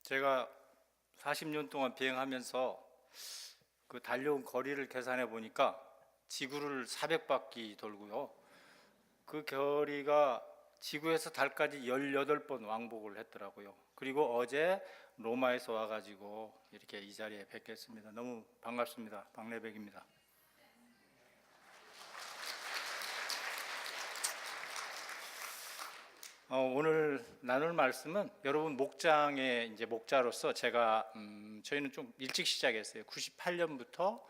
제가 40년 동안 비행하면서 그 달려온 거리를 계산해 보니까 지구를 400바퀴 돌고요. 그 거리가 지구에서 달까지 18번 왕복을 했더라고요. 그리고 어제 로마에서 와가지고 이렇게 이 자리에 뵙겠습니다. 너무 반갑습니다. 박래백입니다. 오늘 나눌 말씀은 여러분 목장의 이제 목자로서 제가 저희는 좀 일찍 시작했어요. 98년부터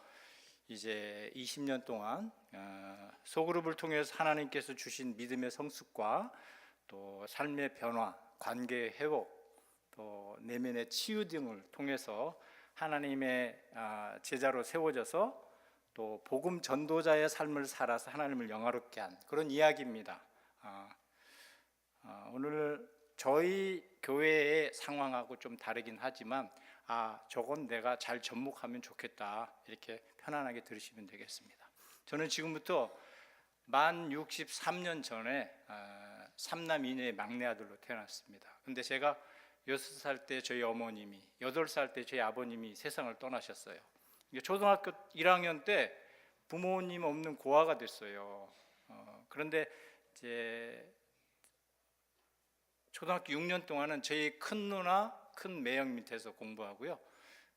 이제 20년 동안 소그룹을 통해서 하나님께서 주신 믿음의 성숙과 또 삶의 변화, 관계 회복, 또 내면의 치유 등을 통해서 하나님의 제자로 세워져서 또 복음 전도자의 삶을 살아서 하나님을 영화롭게 한 그런 이야기입니다. 오늘 저희 교회의 상황하고 좀 다르긴 하지만 저건 내가 잘 접목하면 좋겠다 이렇게 편안하게 들으시면 되겠습니다. 저는 지금부터 만 63년 전에 3남 2녀의 막내 아들로 태어났습니다. 근데 제가 6살 때 저희 어머님이, 8살 때 저희 아버님이 세상을 떠나셨어요. 초등학교 1학년 때 부모님 없는 고아가 됐어요. 그런데 이제 초등학교 6년 동안은 저희 큰 누나, 큰 매형 밑에서 공부하고요.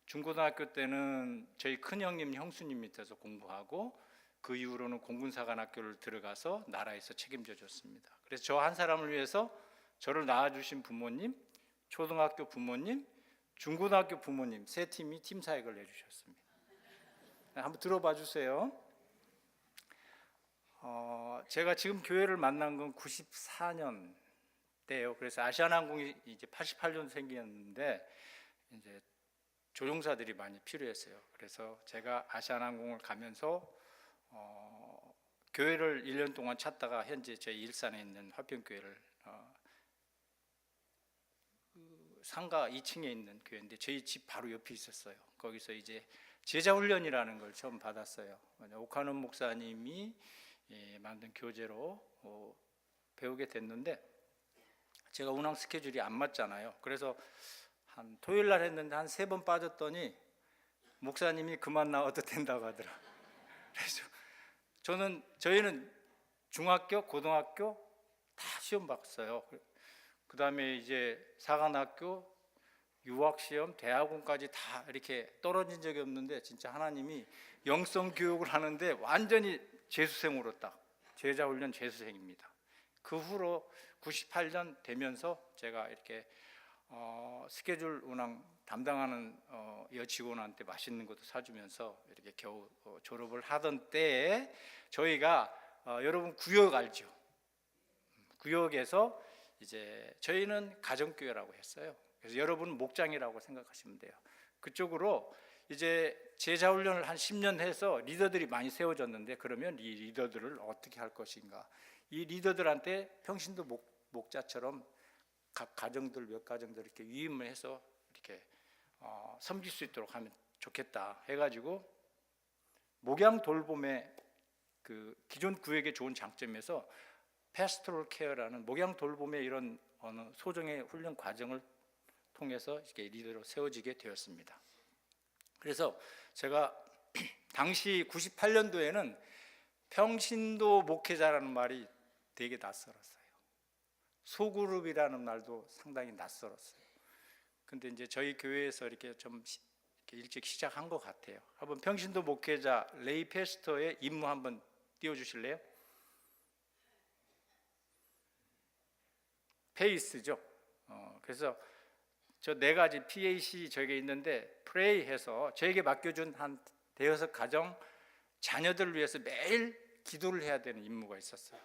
중고등학교 때는 저희 큰 형님, 형수님 밑에서 공부하고 그 이후로는 공군사관학교를 들어가서 나라에서 책임져 줬습니다. 그래서 저 한 사람을 위해서 저를 낳아주신 부모님, 초등학교 부모님, 중고등학교 부모님 세 팀이 팀 사역을 해주셨습니다. 한번 들어봐 주세요. 제가 지금 교회를 만난 건 94년 때요. 그래서 아시아나항공이 이제 88년 생겼는데 이제 조종사들이 많이 필요했어요. 그래서 제가 아시아나항공을 가면서 교회를 1년 동안 찾다가 현재 저희 일산에 있는 화평교회를 상가 2층에 있는 교회인데 저희 집 바로 옆에 있었어요. 거기서 이제 제자훈련이라는 걸 처음 받았어요. 오카노 목사님이 만든 교재로 배우게 됐는데 제가 운항 스케줄이 안 맞잖아요. 그래서 한 토요일 날 했는데 한 3번 빠졌더니 목사님이 그만 나와도 된다고 하더라. 그래서 저희는 중학교, 고등학교 다 시험 봤어요. 그 다음에 이제 사관학교, 유학시험, 대학원까지 다 이렇게 떨어진 적이 없는데 진짜 하나님이 영성 교육을 하는데 완전히 재수생으로 딱 제자훈련 재수생입니다. 그 후로 98년 되면서 제가 이렇게 스케줄 운항 담당하는 여직원한테 맛있는 것도 사주면서 이렇게 겨우 졸업을 하던 때에 저희가 여러분 구역 알죠? 구역에서 이제 저희는 가정교회라고 했어요. 그래서 여러분은 목장이라고 생각하시면 돼요. 그쪽으로 이제 제자훈련을 한 10년 해서 리더들이 많이 세워졌는데 그러면 이 리더들을 어떻게 할 것인가? 이 리더들한테 평신도 목자처럼 각 가정들 몇 가정들 이렇게 위임을 해서 이렇게 섬길 수 있도록 하면 좋겠다 해가지고 목양 돌봄의 그 기존 구역의 좋은 장점에서 패스토럴 케어라는 목양 돌봄의 이런 어느 소정의 훈련 과정을 통해서 이렇게 리더로 세워지게 되었습니다. 그래서 제가 당시 98년도에는 평신도 목회자라는 말이 되게 낯설었어요. 소그룹이라는 말도 상당히 낯설었어요. 근데 이제 저희 교회에서 이렇게 좀 이렇게 일찍 시작한 것 같아요. 한번 평신도 목회자 레이 패스터의 임무 한번 띄워주실래요? 페이스죠. 그래서 저 4가지 PAC 저게 있는데 프레이 해서 저에게 맡겨준 한 대여섯 가정 자녀들을 위해서 매일 기도를 해야 되는 임무가 있었어요.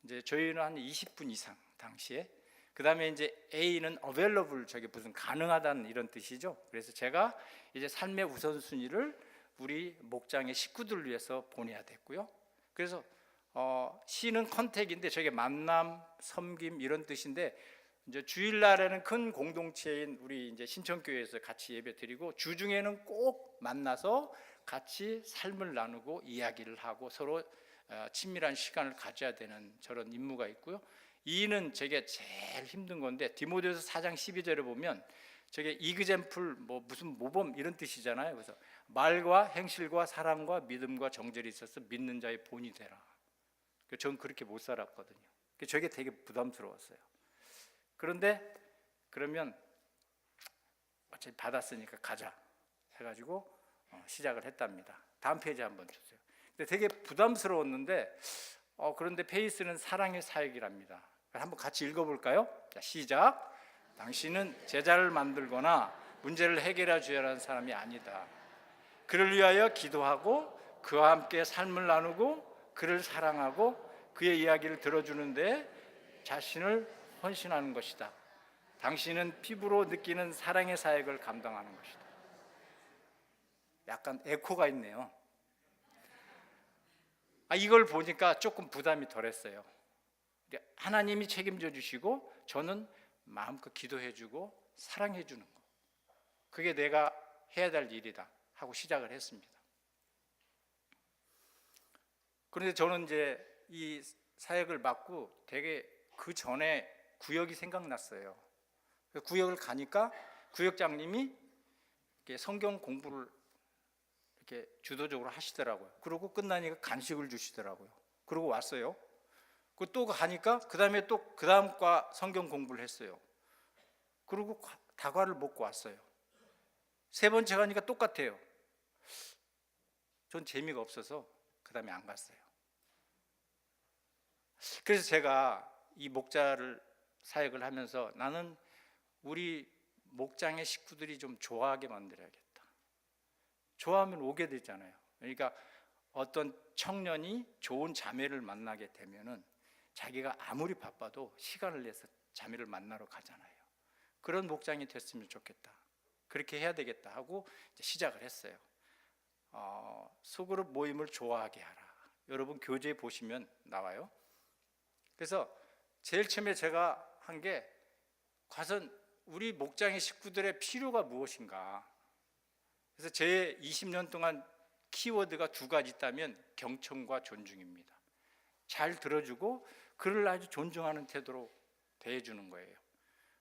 이제 저희는 한 20분 이상 당시에. 그 다음에 이제 A는 available 저게 무슨 가능하다는 이런 뜻이죠. 그래서 제가 이제 삶의 우선순위를 우리 목장의 식구들을 위해서 보내야 됐고요. 그래서 C는 컨택인데 저게 만남, 섬김 이런 뜻인데 이제 주일날에는 큰 공동체인 우리 이제 신천교회에서 같이 예배드리고 주중에는 꼭 만나서 같이 삶을 나누고 이야기를 하고 서로 친밀한 시간을 가져야 되는 저런 임무가 있고요. 이는 제게 제일 힘든 건데 디모데후서 4장 12절에 보면 저게 이그젬플 뭐 무슨 모범 이런 뜻이잖아요. 그래서 말과 행실과 사랑과 믿음과 정절이 있어서 믿는 자의 본이 되라. 전 그렇게 못 살았거든요. 저게 되게 부담스러웠어요. 그런데 그러면 어차피 받았으니까 가자 해가지고 시작을 했답니다. 다음 페이지 한번 주세요. 근데 되게 부담스러웠는데 그런데 페이스는 사랑의 사역이랍니다. 한번 같이 읽어볼까요? 자, 시작. 당신은 제자를 만들거나 문제를 해결해 주어야 하는 사람이 아니다. 그를 위하여 기도하고 그와 함께 삶을 나누고 그를 사랑하고 그의 이야기를 들어주는데 자신을 헌신하는 것이다. 당신은 피부로 느끼는 사랑의 사역을 감당하는 것이다. 약간 에코가 있네요. 이걸 보니까 조금 부담이 덜했어요. 하나님이 책임져 주시고 저는 마음껏 기도해 주고 사랑해 주는 거, 그게 내가 해야 될 일이다 하고 시작을 했습니다. 그런데 저는 이제 이 사역을 맡고 되게 그 전에 구역이 생각났어요. 구역을 가니까 구역장님이 성경 공부를 이렇게 주도적으로 하시더라고요. 그러고 끝나니까 간식을 주시더라고요. 그러고 왔어요. 또 가니까 그 다음에 또 그 다음 과 성경 공부를 했어요. 그리고 다과를 먹고 왔어요. 세 번째 가니까 똑같아요. 전 재미가 없어서 그 다음에 안 갔어요. 그래서 제가 이 목자를 사역을 하면서 나는 우리 목장의 식구들이 좀 좋아하게 만들어야겠다. 좋아하면 오게 되잖아요. 그러니까 어떤 청년이 좋은 자매를 만나게 되면은 자기가 아무리 바빠도 시간을 내서 자매를 만나러 가잖아요. 그런 목장이 됐으면 좋겠다. 그렇게 해야 되겠다 하고 이제 시작을 했어요. 소그룹 모임을 좋아하게 하라. 여러분 교재에 보시면 나와요. 그래서 제일 처음에 제가 한 게 과연 우리 목장의 식구들의 필요가 무엇인가. 그래서 제 20년 동안 키워드가 두 가지 있다면 경청과 존중입니다. 잘 들어주고 그를 아주 존중하는 태도로 대해주는 거예요.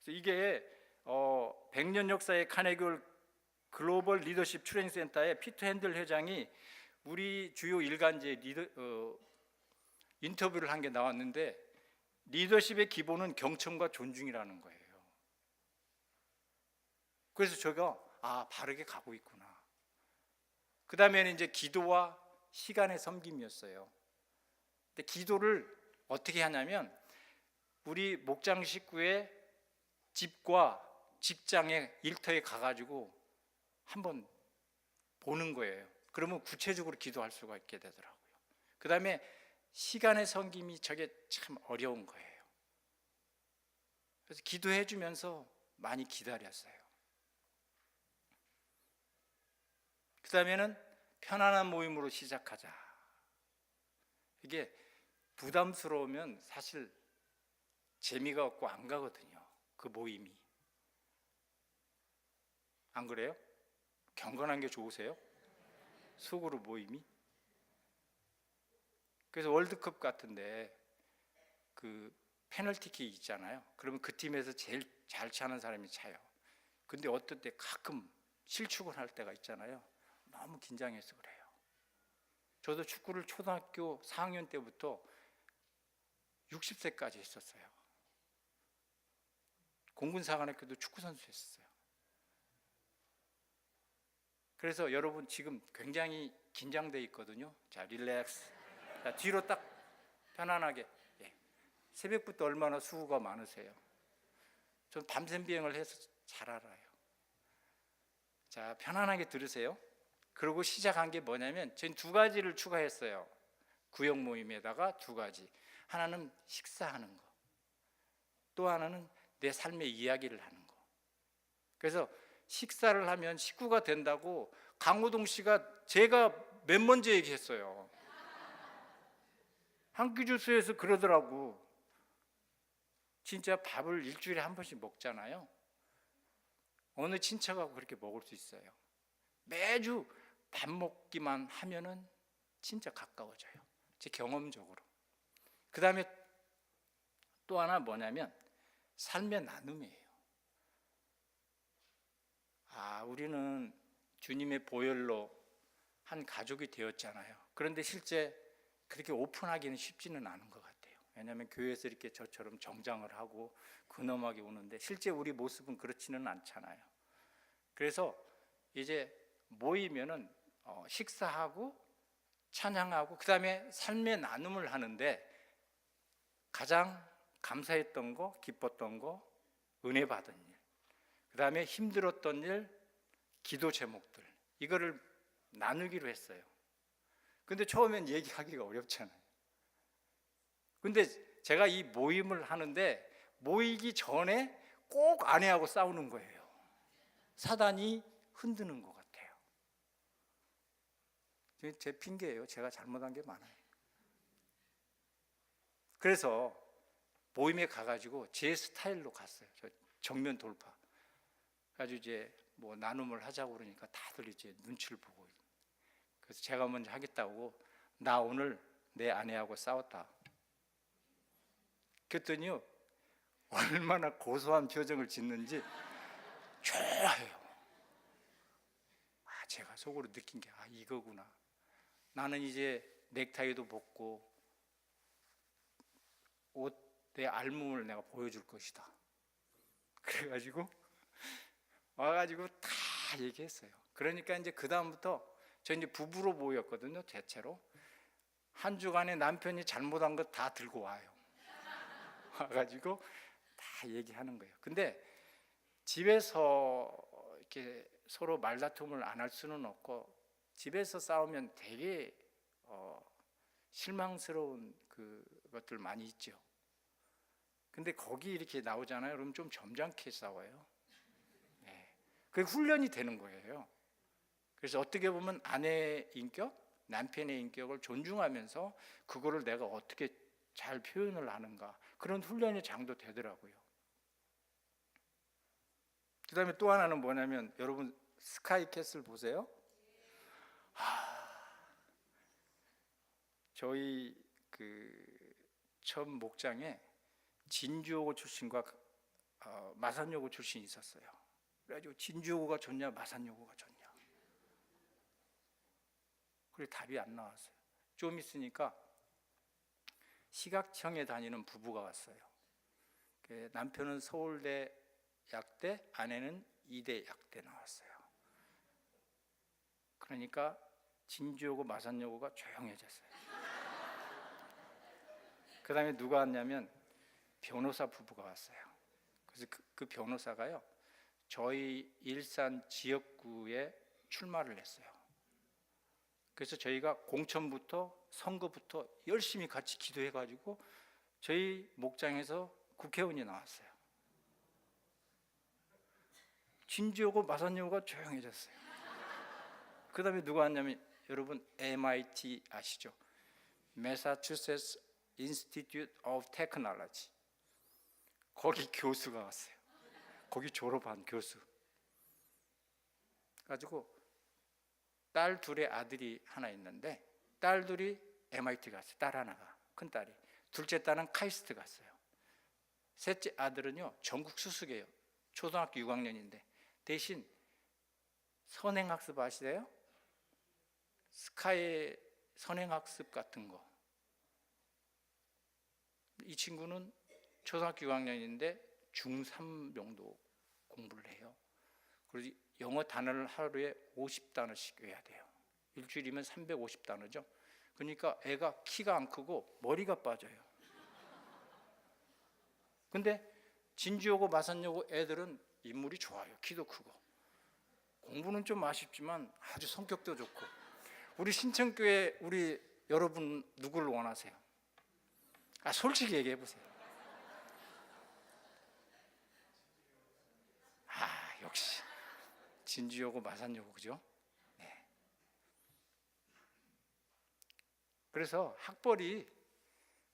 그래서 이게 100년 역사의 카네기 글로벌 리더십 트레이닝 센터의 피터 핸들 회장이 우리 주요 일간지에 인터뷰를 한 게 나왔는데 리더십의 기본은 경청과 존중이라는 거예요. 그래서 제가 바르게 가고 있구나. 그 다음에는 이제 기도와 시간의 섬김이었어요. 근데 기도를 어떻게 하냐면 우리 목장 식구의 집과 직장의 일터에 가가지고 한번 보는 거예요. 그러면 구체적으로 기도할 수가 있게 되더라고요. 그 다음에 시간의 섬김이 저게 참 어려운 거예요. 그래서 기도해 주면서 많이 기다렸어요. 그 다음에는 편안한 모임으로 시작하자. 이게 부담스러우면 사실 재미가 없고 안 가거든요. 그 모임이. 안 그래요? 경건한 게 좋으세요? 속으로 모임이? 그래서 월드컵 같은데 그 페널티킥 있잖아요. 그러면 그 팀에서 제일 잘 차는 사람이 차요. 근데 어떨 때 가끔 실축을 할 때가 있잖아요. 너무 긴장해서 그래요. 저도 축구를 초등학교 4학년 때부터 60세까지 했었어요. 공군사관학교도 축구선수 했었어요. 그래서 여러분 지금 굉장히 긴장돼 있거든요. 자, 릴렉스. 자, 뒤로 딱 편안하게. 새벽부터 얼마나 수고가 많으세요. 전 밤샘 비행을 해서 잘 알아요. 자, 편안하게 들으세요. 그리고 시작한 게 뭐냐면 저는 두 가지를 추가했어요. 구역 모임에다가 두 가지. 하나는 식사하는 거, 또 하나는 내 삶의 이야기를 하는 거. 그래서 식사를 하면 식구가 된다고 강호동 씨가 제가 맨 먼저 얘기했어요. 한 끼 주스에서 그러더라고. 진짜 밥을 일주일에 한 번씩 먹잖아요. 어느 친척하고 그렇게 먹을 수 있어요. 매주 밥 먹기만 하면은 진짜 가까워져요. 제 경험적으로. 그 다음에 또 하나 뭐냐면 삶의 나눔이에요. 우리는 주님의 보혈로 한 가족이 되었잖아요. 그런데 실제 그렇게 오픈하기는 쉽지는 않은 것 같아요. 왜냐하면 교회에서 이렇게 저처럼 정장을 하고 근엄하게 오는데 실제 우리 모습은 그렇지는 않잖아요. 그래서 이제 모이면은 식사하고 찬양하고 그 다음에 삶의 나눔을 하는데 가장 감사했던 거, 기뻤던 거, 은혜 받은 일, 그 다음에 힘들었던 일, 기도 제목들, 이거를 나누기로 했어요. 근데 처음엔 얘기하기가 어렵잖아요. 근데 제가 이 모임을 하는데 모이기 전에 꼭 아내하고 싸우는 거예요. 사단이 흔드는 것 같아요. 제 핑계예요. 제가 잘못한 게 많아요. 그래서 모임에 가가지고 제 스타일로 갔어요. 저 정면 돌파. 가지고 이제 뭐 나눔을 하자고 그러니까 다들 이제 눈치를 보고. 그래서 제가 먼저 하겠다고, 나 오늘 내 아내하고 싸웠다. 그랬더니요, 얼마나 고소한 표정을 짓는지 좋아해요. 제가 속으로 느낀 게 이거구나. 나는 이제 넥타이도 벗고 옷 내 알몸을 내가 보여줄 것이다. 그래가지고 와가지고 다 얘기했어요. 그러니까 이제 그 다음부터 저 이제 부부로 모였거든요. 대체로 한 주간에 남편이 잘못한 것 다 들고 와요. 와가지고 다 얘기하는 거예요. 근데 집에서 이렇게 서로 말다툼을 안 할 수는 없고, 집에서 싸우면 되게 실망스러운 그것들 많이 있죠. 근데 거기 이렇게 나오잖아요. 그럼 좀 점잖게 싸워요. 네. 그게 훈련이 되는 거예요. 그래서 어떻게 보면 아내의 인격, 남편의 인격을 존중하면서 그거를 내가 어떻게 잘 표현을 하는가, 그런 훈련의 장도 되더라고요. 그 다음에 또 하나는 뭐냐면, 여러분 스카이캐슬 보세요? 저희 처음 목장에 진주호고 출신과 마산여고 출신이 있었어요. 그래가지고 진주호고가 좋냐 마산여고가 좋냐, 그래 답이 안 나왔어요. 좀 있으니까 시각청에 다니는 부부가 왔어요. 남편은 서울대 약대, 아내는 이대 약대 나왔어요. 그러니까 진주여고 마산여고가 조용해졌어요. 그 다음에 누가 왔냐면 변호사 부부가 왔어요. 그래서 그 변호사가요, 저희 일산 지역구에 출마를 했어요. 그래서 저희가 공천부터 선거부터 열심히 같이 기도해가지고 저희 목장에서 국회의원이 나왔어요. 진주여고 마산여고가 조용해졌어요. 그 다음에 누가 왔냐면, 여러분 MIT 아시죠? Massachusetts Institute of Technology. 거기 교수가 왔어요. 거기 졸업한 교수. 가지고 딸 둘의 아들이 하나 있는데, 딸 둘이 MIT 갔어요. 딸 하나가, 큰 딸이. 둘째 딸은 카이스트 갔어요. 셋째 아들은요 전국 수석이에요. 초등학교 6학년인데 대신 선행학습 아시세요? 스카이 선행학습 같은 거. 이 친구는 초등학교 6학년인데 중3 정도 공부를 해요. 그래서 영어 단어를 하루에 50단어씩 외워야 돼요. 일주일이면 350단어죠. 그러니까 애가 키가 안 크고 머리가 빠져요. 근데 진주여고 마산여고 애들은 인물이 좋아요. 키도 크고. 공부는 좀 아쉽지만 아주 성격도 좋고. 우리 신천교회 우리 여러분 누구를 원하세요? 솔직히 얘기해 보세요. 역시 진주여고 마산여고, 그죠? 네. 그래서 학벌이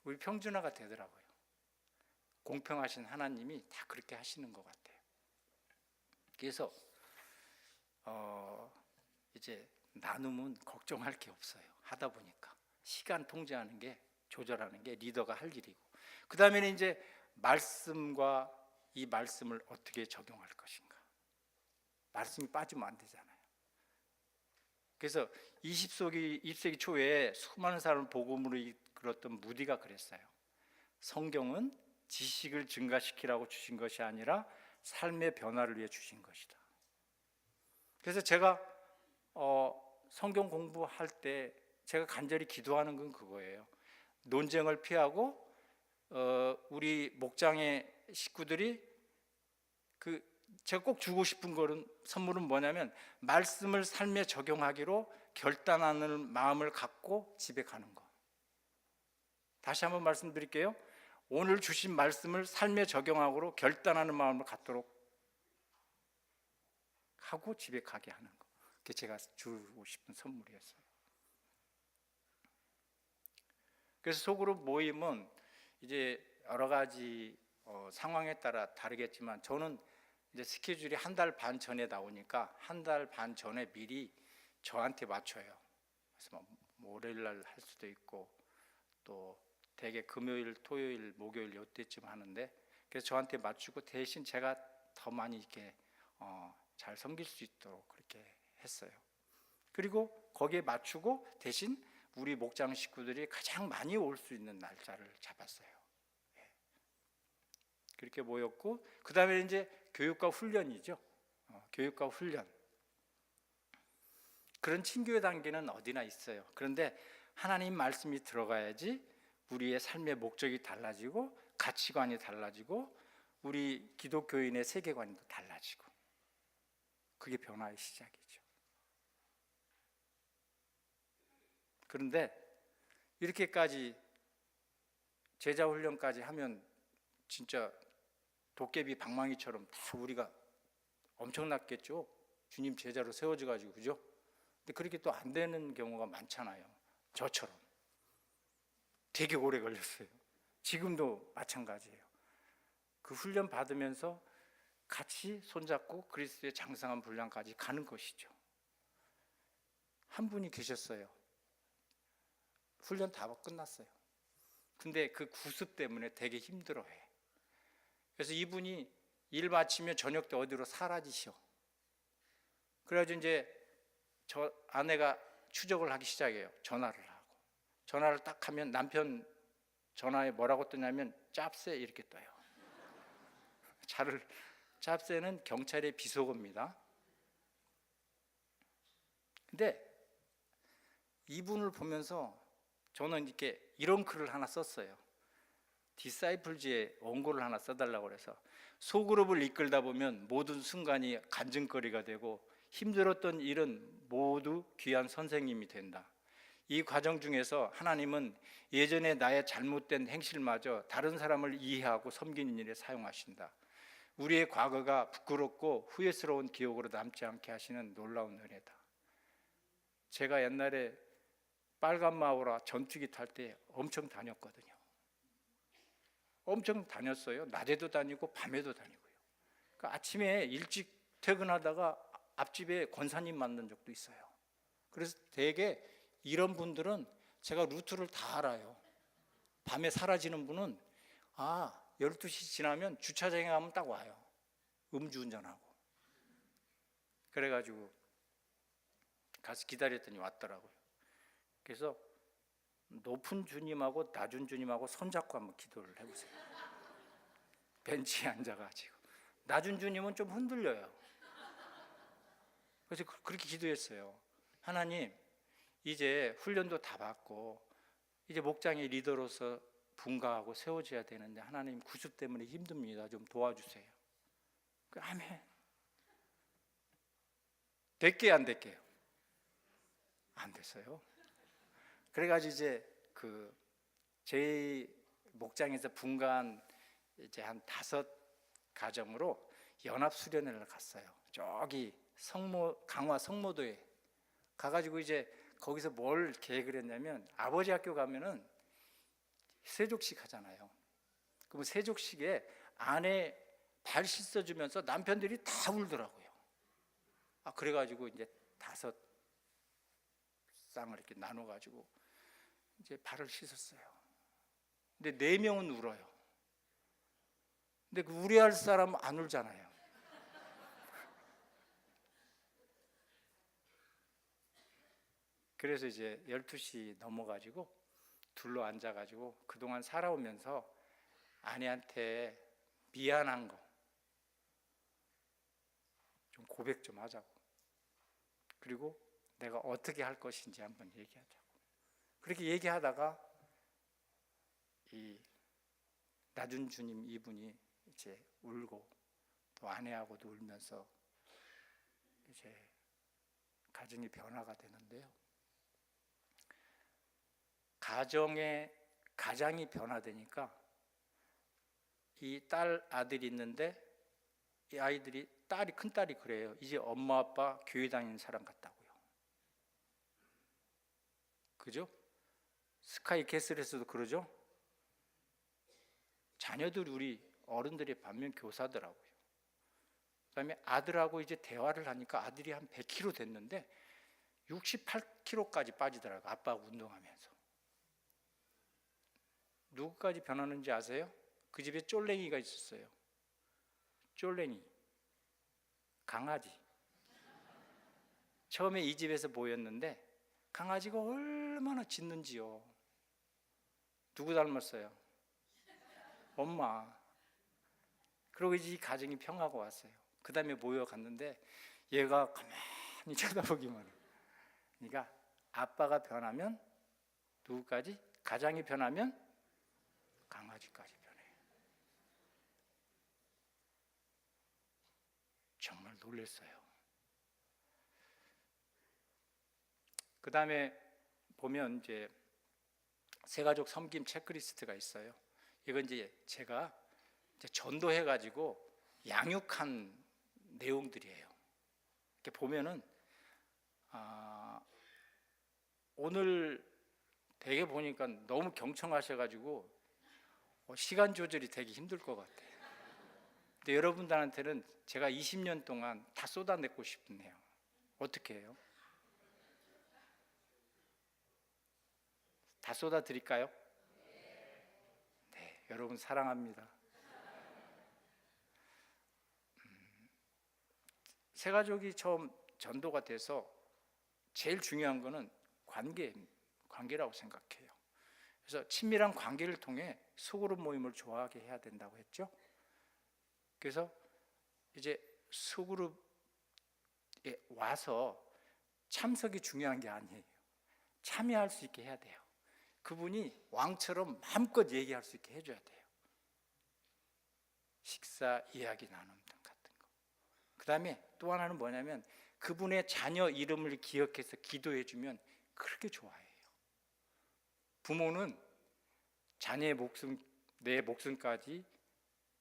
우리 평준화가 되더라고요. 공평하신 하나님이 다 그렇게 하시는 것 같아요. 그래서 이제 나눔은 걱정할 게 없어요. 하다 보니까 시간 통제하는 게, 조절하는 게 리더가 할 일이고, 그 다음에는 이제 말씀과 이 말씀을 어떻게 적용할 것인가. 말씀이 빠지면 안 되잖아요. 그래서 20세기 초에 수많은 사람을 복음으로 이끌었던 무디가 그랬어요. 성경은 지식을 증가시키라고 주신 것이 아니라 삶의 변화를 위해 주신 것이다. 그래서 제가 성경 공부할 때 제가 간절히 기도하는 건 그거예요. 논쟁을 피하고 우리 목장의 식구들이 제가 꼭 주고 싶은 거는 선물은 뭐냐면 말씀을 삶에 적용하기로 결단하는 마음을 갖고 집에 가는 거. 다시 한번 말씀드릴게요. 오늘 주신 말씀을 삶에 적용하기로 결단하는 마음을 갖도록 하고 집에 가게 하는 거. 그게 제가 주고 싶은 선물이었어요. 그래서 소그룹 모임은 이제 여러 가지 상황에 따라 다르겠지만 저는 이제 스케줄이 한 달 반 전에 나오니까 한 달 반 전에 미리 저한테 맞춰요. 그래서 월요일 날 할 수도 있고 또 대개 금요일, 토요일, 목요일 이때쯤 하는데 그래서 저한테 맞추고 대신 제가 더 많이 이렇게 잘 섬길 수 있도록 그렇게 했어요. 그리고 거기에 맞추고 대신 우리 목장 식구들이 가장 많이 올 수 있는 날짜를 잡았어요. 그렇게 모였고 그 다음에 이제 교육과 훈련이죠. 교육과 훈련. 그런 친교의 단계는 어디나 있어요. 그런데 하나님 말씀이 들어가야지 우리의 삶의 목적이 달라지고 가치관이 달라지고 우리 기독교인의 세계관이 달라지고 그게 변화의 시작이죠. 그런데 이렇게까지 제자 훈련까지 하면 진짜 도깨비 방망이처럼 다 우리가 엄청났겠죠. 주님 제자로 세워져 가지고 그죠? 근데 그렇게 또 안 되는 경우가 많잖아요. 저처럼 되게 오래 걸렸어요. 지금도 마찬가지예요. 그 훈련 받으면서 같이 손잡고 그리스도의 장성한 분량까지 가는 것이죠. 한 분이 계셨어요. 훈련 다 끝났어요. 근데 그 구습 때문에 되게 힘들어해. 그래서 이분이 일 마치면 저녁 때 어디로 사라지셔. 그래가지고 이제 저 아내가 추적을 하기 시작해요. 전화를 하고. 전화를 딱 하면 남편 전화에 뭐라고 뜨냐면 짭새 이렇게 떠요. 짭새는 경찰의 비속어입니다. 근데 이분을 보면서 저는 이렇게 이런 글을 하나 썼어요. 디사이플즈의 원고를 하나 써달라고 그래서 소그룹을 이끌다 보면 모든 순간이 간증거리가 되고 힘들었던 일은 모두 귀한 선생님이 된다. 이 과정 중에서 하나님은 예전에 나의 잘못된 행실마저 다른 사람을 이해하고 섬기는 일에 사용하신다. 우리의 과거가 부끄럽고 후회스러운 기억으로 남지 않게 하시는 놀라운 은혜다. 제가 옛날에 빨간 마우라 전투기 탈 때 엄청 다녔거든요. 엄청 다녔어요. 낮에도 다니고 밤에도 다니고요. 그러니까 아침에 일찍 퇴근하다가 앞집에 권사님 만난 적도 있어요. 그래서 되게 이런 분들은 제가 루트를 다 알아요. 밤에 사라지는 분은 12시 지나면 주차장에 가면 딱 와요. 음주운전하고. 그래가지고 가서 기다렸더니 왔더라고요. 그래서 높은 주님하고 낮은 주님하고 손잡고 한번 기도를 해보세요. 벤치에 앉아가지고 낮은 주님은 좀 흔들려요. 그래서 그렇게 기도했어요. 하나님, 이제 훈련도 다 받고 이제 목장의 리더로서 분가하고 세워져야 되는데 하나님 구습 때문에 힘듭니다. 좀 도와주세요. 아멘. 됐게요, 안 됐게요? 안 됐어요. 그래가지고 이제 제 목장에서 분가한 이제 한 5가정으로 연합 수련회를 갔어요. 저기 강화 성모도에 가가지고 이제 거기서 뭘 계획을 했냐면 아버지 학교 가면은 세족식 하잖아요. 그럼 세족식에 아내 발 씻어주면서 남편들이 다 울더라고요. 그래가지고 이제 5쌍을 이렇게 나눠가지고 이제 발을 씻었어요. 근데 4명은 울어요. 근데 그 우려할 사람은 안 울잖아요. 그래서 이제 12시 넘어가지고 둘러 앉아가지고 그동안 살아오면서 아내한테 미안한 거 좀 고백 좀 하자고, 그리고 내가 어떻게 할 것인지 한번 얘기하자고. 그렇게 얘기하다가 이 낮은 주님 이분이 이제 울고 또 아내하고도 울면서 이제 가정이 변화가 되는데요. 가장이 변화되니까 이 딸 아들이 있는데 이 아이들이 큰 딸이 그래요. 이제 엄마 아빠 교회 다니는 사람 같다고요. 그죠? 스카이 캐슬에서도 그러죠. 자녀들 우리 어른들이 반면 교사더라고요. 그다음에 아들하고 이제 대화를 하니까 아들이 한 100kg 됐는데 68kg까지 빠지더라고요. 아빠하고 운동하면서. 누구까지 변하는지 아세요? 그 집에 쫄랭이가 있었어요. 쫄랭이, 강아지. 처음에 이 집에서 보였는데 강아지가 얼마나 짖는지요. 누구 닮았어요? 엄마. 그러고 이제 이 가정이 평화가 왔어요. 그 다음에 모여갔는데 얘가 가만히 쳐다보기만 해요. 그러니까 아빠가 변하면 누구까지? 가장이 변하면 강아지까지 변해요. 정말 놀랐어요. 그 다음에 보면 이제 새가족 섬김 체크리스트가 있어요. 이건 이제 제가 전도해가지고 양육한 내용들이에요. 이렇게 보면은 오늘 되게 보니까 너무 경청하셔가지고 시간 조절이 되게 힘들 것 같아요. 근데 여러분들한테는 제가 20년 동안 다 쏟아내고 싶네요. 어떻게 해요? 다 쏟아드릴까요? 네, 여러분 사랑합니다. 새가족이 처음 전도가 돼서 제일 중요한 거는 관계라고 생각해요. 그래서 친밀한 관계를 통해 소그룹 모임을 좋아하게 해야 된다고 했죠. 그래서 이제 소그룹에 와서 참석이 중요한 게 아니에요. 참여할 수 있게 해야 돼요. 그분이 왕처럼 마음껏 얘기할 수 있게 해줘야 돼요. 식사, 이야기 나눔 등 같은 거. 그 다음에 또 하나는 뭐냐면 그분의 자녀 이름을 기억해서 기도해주면 그렇게 좋아해요. 부모는 자녀의 목숨, 내 목숨까지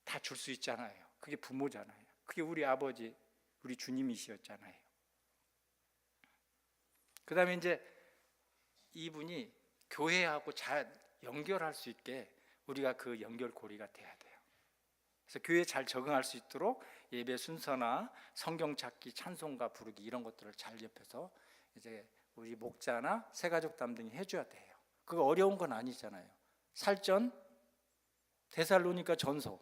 다 줄 수 있잖아요. 그게 부모잖아요. 그게 우리 아버지, 우리 주님이시였잖아요. 그 다음에 이제 이분이 교회하고 잘 연결할 수 있게 우리가 그 연결고리가 돼야 돼요. 그래서 교회에 잘 적응할 수 있도록 예배 순서나 성경 찾기, 찬송가 부르기 이런 것들을 잘 옆에서 이제 우리 목자나 새가족 담당이 해줘야 돼요. 그거 어려운 건 아니잖아요. 살전, 데살로니가 전서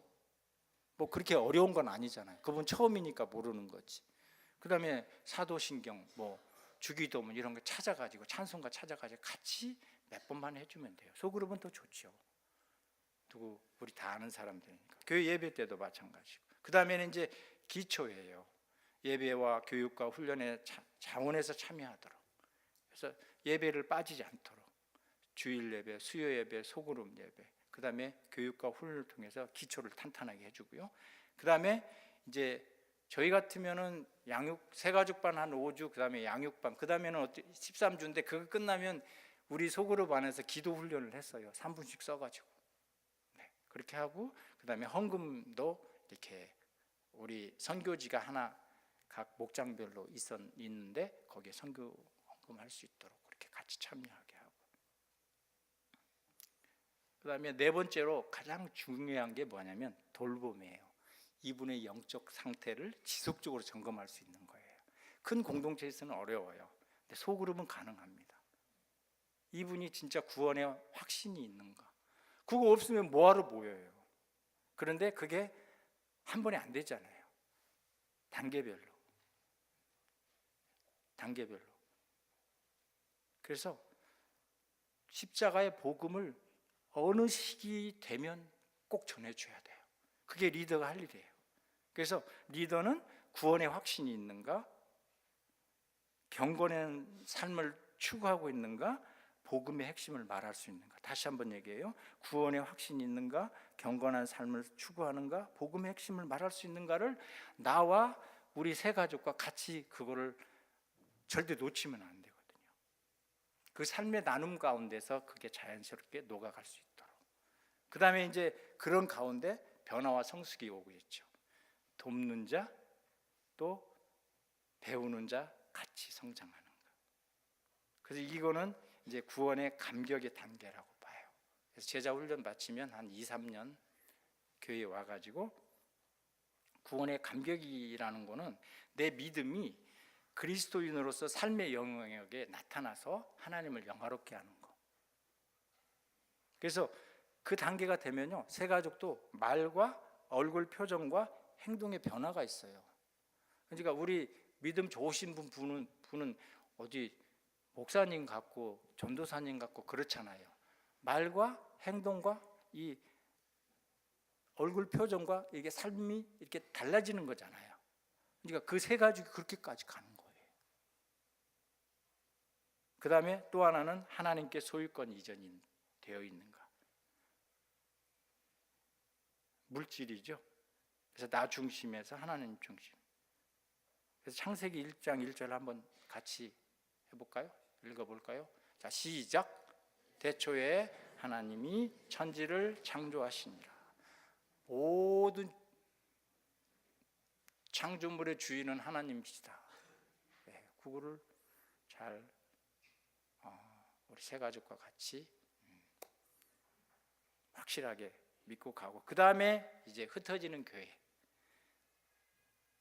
뭐 그렇게 어려운 건 아니잖아요. 그분 처음이니까 모르는 거지. 그 다음에 사도신경, 뭐 주기도문 이런 거 찾아가지고 찬송가 찾아가지고 같이 몇 번만 해주면 돼요. 소그룹은 더 좋죠. 누구 우리 다 아는 사람들이니까. 교회 예배 때도 마찬가지고. 그 다음에는 이제 기초예요. 예배와 교육과 훈련에 자원해서 참여하도록. 그래서 예배를 빠지지 않도록 주일 예배, 수요 예배, 소그룹 예배. 그 다음에 교육과 훈련을 통해서 기초를 탄탄하게 해주고요. 그 다음에 이제 저희 같으면은 새가족반 한 5주, 그 다음에 양육반, 그 다음에는 13주인데 그거 끝나면 우리 소그룹 안에서 기도 훈련을 했어요. 3분씩 써가지고. 네, 그렇게 하고 그 다음에 헌금도 이렇게 우리 선교지가 하나 각 목장별로 있는데 거기에 선교 헌금할 수 있도록 그렇게 같이 참여하게 하고. 그 다음에 네 번째로 가장 중요한 게 뭐냐면 돌봄이에요. 이분의 영적 상태를 지속적으로 점검할 수 있는 거예요. 큰 공동체에서는 어려워요. 근데 소그룹은 가능합니다. 이분이 진짜 구원에 확신이 있는가? 그거 없으면 뭐하러 모여요? 그런데 그게 한 번에 안 되잖아요. 단계별로. 그래서 십자가의 복음을 어느 시기 되면 꼭 전해줘야 돼요. 그게 리더가 할 일이에요. 그래서 리더는 구원의 확신이 있는가, 경건한 삶을 추구하고 있는가, 복음의 핵심을 말할 수 있는가. 다시 한번 얘기해요. 구원의 확신이 있는가, 경건한 삶을 추구하는가, 복음의 핵심을 말할 수 있는가를 나와 우리 세 가족과 같이 그거를 절대 놓치면 안 되거든요. 그 삶의 나눔 가운데서 그게 자연스럽게 녹아갈 수 있도록. 그 다음에 이제 그런 가운데 변화와 성숙이 오고 있죠. 돕는 자, 또 배우는 자 같이 성장하는 것. 그래서 이거는 이제 구원의 감격의 단계라고 봐요. 그래서 제자 훈련 마치면 한 2, 3년 교회에 와가지고 구원의 감격이라는 거는 내 믿음이 그리스도인으로서 삶의 영역에 나타나서 하나님을 영화롭게 하는 거. 그래서 그 단계가 되면요, 세 가족도 말과 얼굴 표정과 행동의 변화가 있어요. 그러니까 우리 믿음 좋으신 분은 어디 목사님 같고 전도사님 같고 그렇잖아요. 말과 행동과 이 얼굴 표정과 이게 삶이 이렇게 달라지는 거잖아요. 그러니까 그 세 가지가 그렇게까지 가는 거예요. 그 다음에 또 하나는 하나님께 소유권 이전이 되어 있는가. 물질이죠. 그래서 나 중심에서 하나님 중심. 그래서 창세기 1장 1절 한번 같이 해볼까요? 읽어볼까요? 자, 시작. 태초에 하나님이 천지를 창조하시니라. 모든 창조물의 주인은 하나님이시다. 네, 그거를 잘 우리 세 가족과 같이 확실하게 믿고 가고, 그 다음에 이제 흩어지는 교회.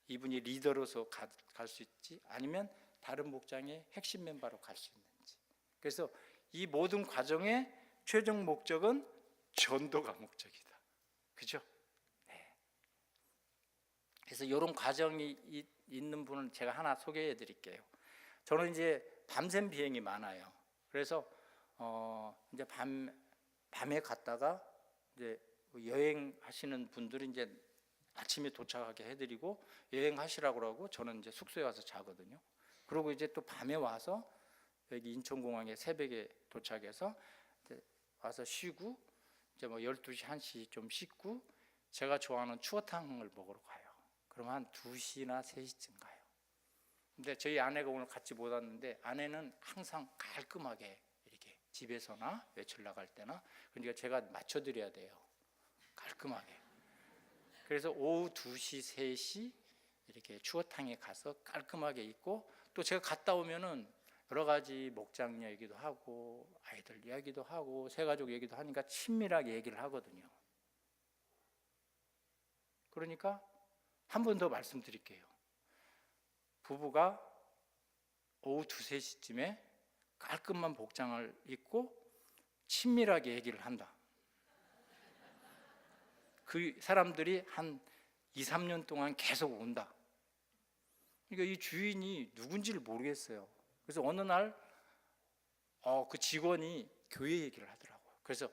이분이 리더로서 갈 수 있지, 아니면 다른 목장의 핵심 멤버로 갈 수 있는지. 그래서 이 모든 과정의 최종 목적은 전도가 목적이다. 그죠? 네. 그래서 이런 과정이 있는 분을 제가 하나 소개해 드릴게요. 저는 이제 밤샘 비행이 많아요. 그래서 이제 밤에 갔다가 이제 여행하시는 분들이 이제 아침에 도착하게 해드리고 여행하시라고 하고 저는 이제 숙소에 와서 자거든요. 그리고 이제 또 밤에 와서 여기 인천공항에 새벽에 도착해서 이제 와서 쉬고 이제 뭐 12시, 1시 좀 씻고 제가 좋아하는 추어탕을 먹으러 가요. 그럼 한 2시나 3시쯤 가요. 근데 저희 아내가 오늘 같이 못 왔는데 아내는 항상 깔끔하게 이렇게 집에서나 외출 나갈 때나 그러니까 제가 맞춰드려야 돼요. 깔끔하게. 그래서 오후 2시, 3시 이렇게 추어탕에 가서 깔끔하게 있고, 또 제가 갔다 오면은 여러 가지 목장 얘기도 하고 아이들 이야기도 하고 새 가족 얘기도 하니까 친밀하게 얘기를 하거든요. 그러니까 한 번 더 말씀드릴게요. 부부가 오후 2, 3시쯤에 깔끔한 복장을 입고 친밀하게 얘기를 한다. 그 사람들이 한 2, 3년 동안 계속 온다. 그러니까 이 주인이 누군지를 모르겠어요. 그래서 어느 날 그 직원이 교회 얘기를 하더라고요. 그래서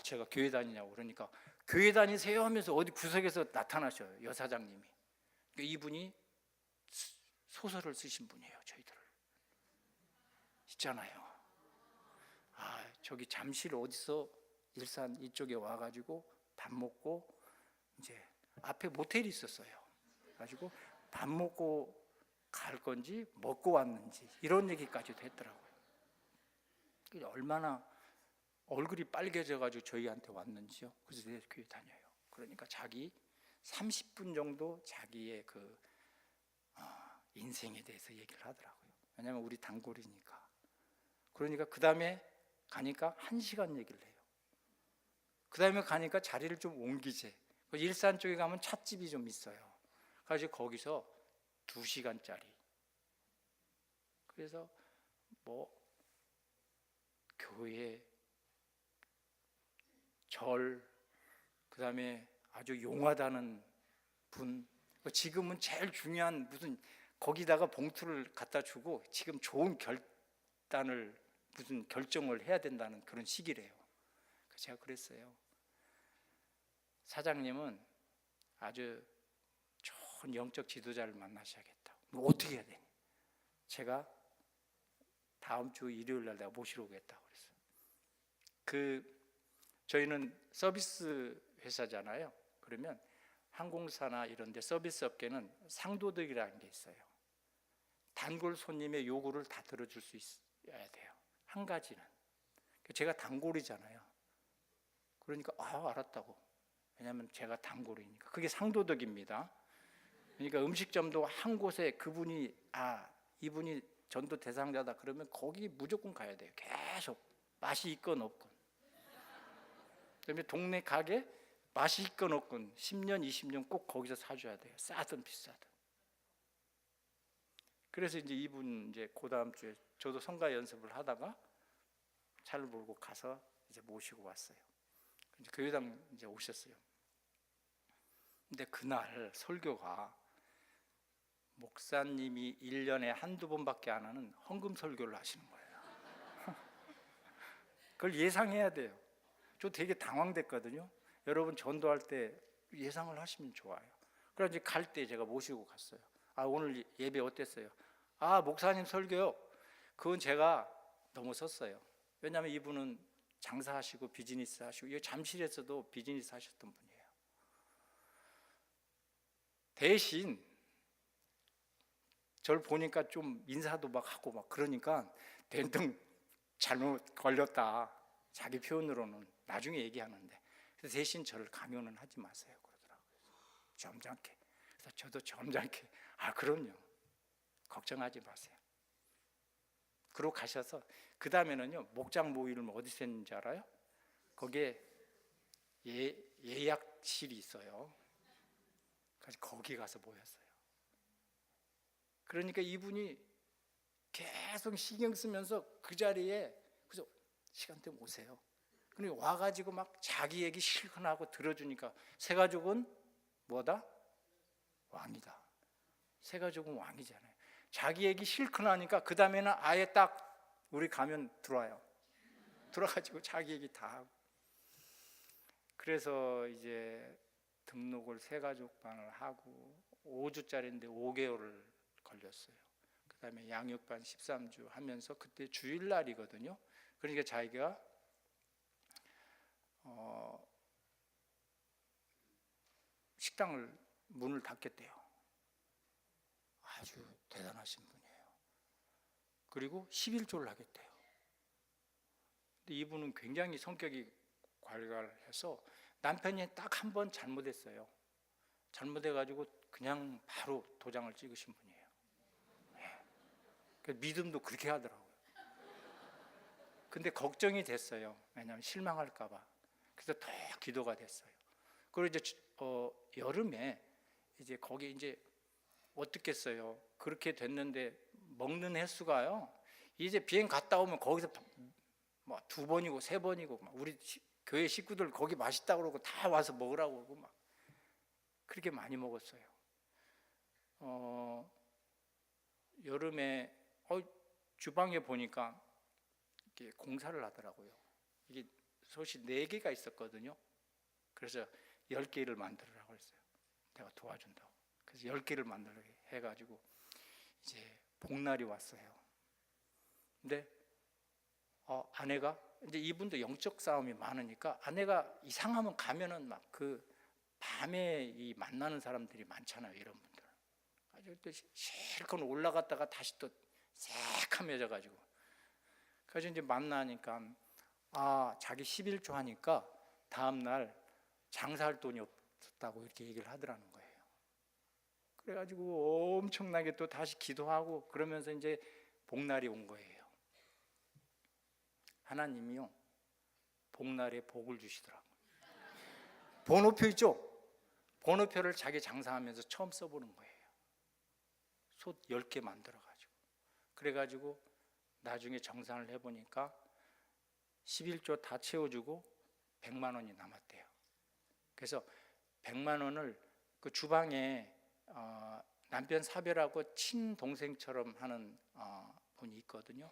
제가 교회 다니냐고 그러니까 교회 다니세요 하면서 어디 구석에서 나타나셔요. 여사장님이. 그러니까 이분이 소설을 쓰신 분이에요. 저희들을 있잖아요. 저기 잠실 어디서 일산 이쪽에 와가지고 밥 먹고 이제 앞에 모텔이 있었어요. 가지고 밥 먹고 갈 건지 먹고 왔는지 이런 얘기까지도 했더라고요. 얼마나 얼굴이 빨개져가지고 저희한테 왔는지요. 그래서 내 교회 다녀요. 그러니까 자기 30분 정도 자기의 그 인생에 대해서 얘기를 하더라고요. 왜냐하면 우리 단골이니까. 그러니까 그 다음에 가니까 1시간 얘기를 해요. 그 다음에 가니까 자리를 좀 옮기재. 일산 쪽에 가면 찻집이 좀 있어요. 그래서 거기서 2시간짜리. 그래서 뭐 교회, 절, 그 다음에 아주 용하다는 분, 지금은 제일 중요한 무슨 거기다가 봉투를 갖다 주고 지금 좋은 결단을 무슨 결정을 해야 된다는 그런 시기래요. 제가 그랬어요. 사장님은 아주 좋은 영적 지도자를 만나셔야겠다. 뭐 어떻게 해야 되니? 제가 다음 주 일요일 날 내가 모시러 오겠다고 그랬어요. 저희는 서비스 회사잖아요. 그러면 항공사나 이런 데 서비스 업계는 상도덕이라는 게 있어요. 단골 손님의 요구를 다 들어줄 수 있어야 돼요. 한 가지는 제가 단골이잖아요. 그러니까 알았다고. 왜냐하면 제가 단골이니까. 그게 상도덕입니다. 그러니까 음식점도 한 곳에 그분이 이분이 전도 대상자다 그러면 거기 무조건 가야 돼요. 계속 맛이 있건 없건. 그다음에 동네 가게 맛이 있건 없건 10년 20년 꼭 거기서 사줘야 돼요. 싸든 비싸든. 그래서 이제 이분 이제 그 다음 주에 저도 성가 연습을 하다가 차를 몰고 가서 이제 모시고 왔어요. 이제 교회당 이제 오셨어요. 근데 그날 설교가 목사님이 1년에 한두 번밖에 안 하는 헌금 설교를 하시는 거예요. 그걸 예상해야 돼요. 저 되게 당황됐거든요. 여러분 전도할 때 예상을 하시면 좋아요. 그래서 이제 갈 때 제가 모시고 갔어요. 오늘 예배 어땠어요? 목사님 설교요. 그건 제가 너무 썼어요. 왜냐하면 이분은 장사하시고 비즈니스 하시고 이 잠실에서도 비즈니스 하셨던 분이에요. 대신 저를 보니까 좀 인사도 막 하고 막 그러니까 된통 잘못 걸렸다. 자기 표현으로는 나중에 얘기하는데 그래서 대신 저를 강요는 하지 마세요 그러더라고요. 점잖게. 그래서 저도 점잖게 그럼요. 걱정하지 마세요. 그러고 가셔서 그 다음에는요 목장 모임을 어디서 했는지 알아요? 거기에 예약실이 있어요. 그래서 거기 가서 모였어요. 그러니까 이분이 계속 신경 쓰면서 그 자리에 그래서 시간 되면 오세요. 그리고 와가지고 막 자기 얘기 실컷 하고 들어주니까 새가족은 뭐다? 왕이다. 새가족은 왕이잖아요. 자기 얘기 실컷 하니까 그 다음에는 아예 딱 우리 가면 들어와요. 들어가지고 자기 얘기 다 하고. 그래서 이제 등록을 새가족반을 하고 5주짜리인데 5개월을 걸렸어요. 그 다음에 양육반 13주 하면서 그때 주일날이거든요. 그러니까 자기가 식당을 문을 닫겠대요. 아주 대단하신 분이에요. 그리고 11조를 하겠대요. 근데 이분은 굉장히 성격이 괄괄해서 남편이 딱 한 번 잘못했어요. 잘못해가지고 그냥 바로 도장을 찍으신 분이에요. 네. 믿음도 그렇게 하더라고요. 근데 걱정이 됐어요. 왜냐하면 실망할까봐. 그래서 더 기도가 됐어요. 그리고 이제 여름에 이제 거기 이제 어떻겠어요? 그렇게 됐는데 먹는 횟수가요. 이제 비행 갔다 오면 거기서 뭐 2번이고 3번이고 막 우리 교회 식구들 거기 맛있다 그러고 다 와서 먹으라고 그러고 막 그렇게 많이 먹었어요. 여름에 주방에 보니까 이렇게 공사를 하더라고요. 이게 솥이 4개가 있었거든요. 그래서 10개를 만들으라고 했어요. 내가 도와준다고. 그래서 10개를 만들게 해가지고 이제 복날이 왔어요. 근데 아내가 이제 이분도 영적 싸움이 많으니까 아내가 이상하면 가면은 막 그 밤에 이 만나는 사람들이 많잖아요. 이런 분들. 아주 또 실컷 올라갔다가 다시 또 새카매져가지고. 그래서 이제 만나니까 자기 11조 하니까 다음날 장사할 돈이 없었다고 이렇게 얘기를 하더라는 거예요. 그래가지고 엄청나게 또 다시 기도하고 그러면서 이제 복날이 온 거예요. 하나님이요 복날에 복을 주시더라고요. 번호표 있죠? 번호표를 자기 장사하면서 처음 써보는 거예요. 솥 10개 만들어가지고. 그래가지고 나중에 정산을 해보니까 11조 다 채워주고 100만 원이 남았대요. 그래서 100만 원을 그 주방에 남편 사별하고 친동생처럼 하는 분이 있거든요.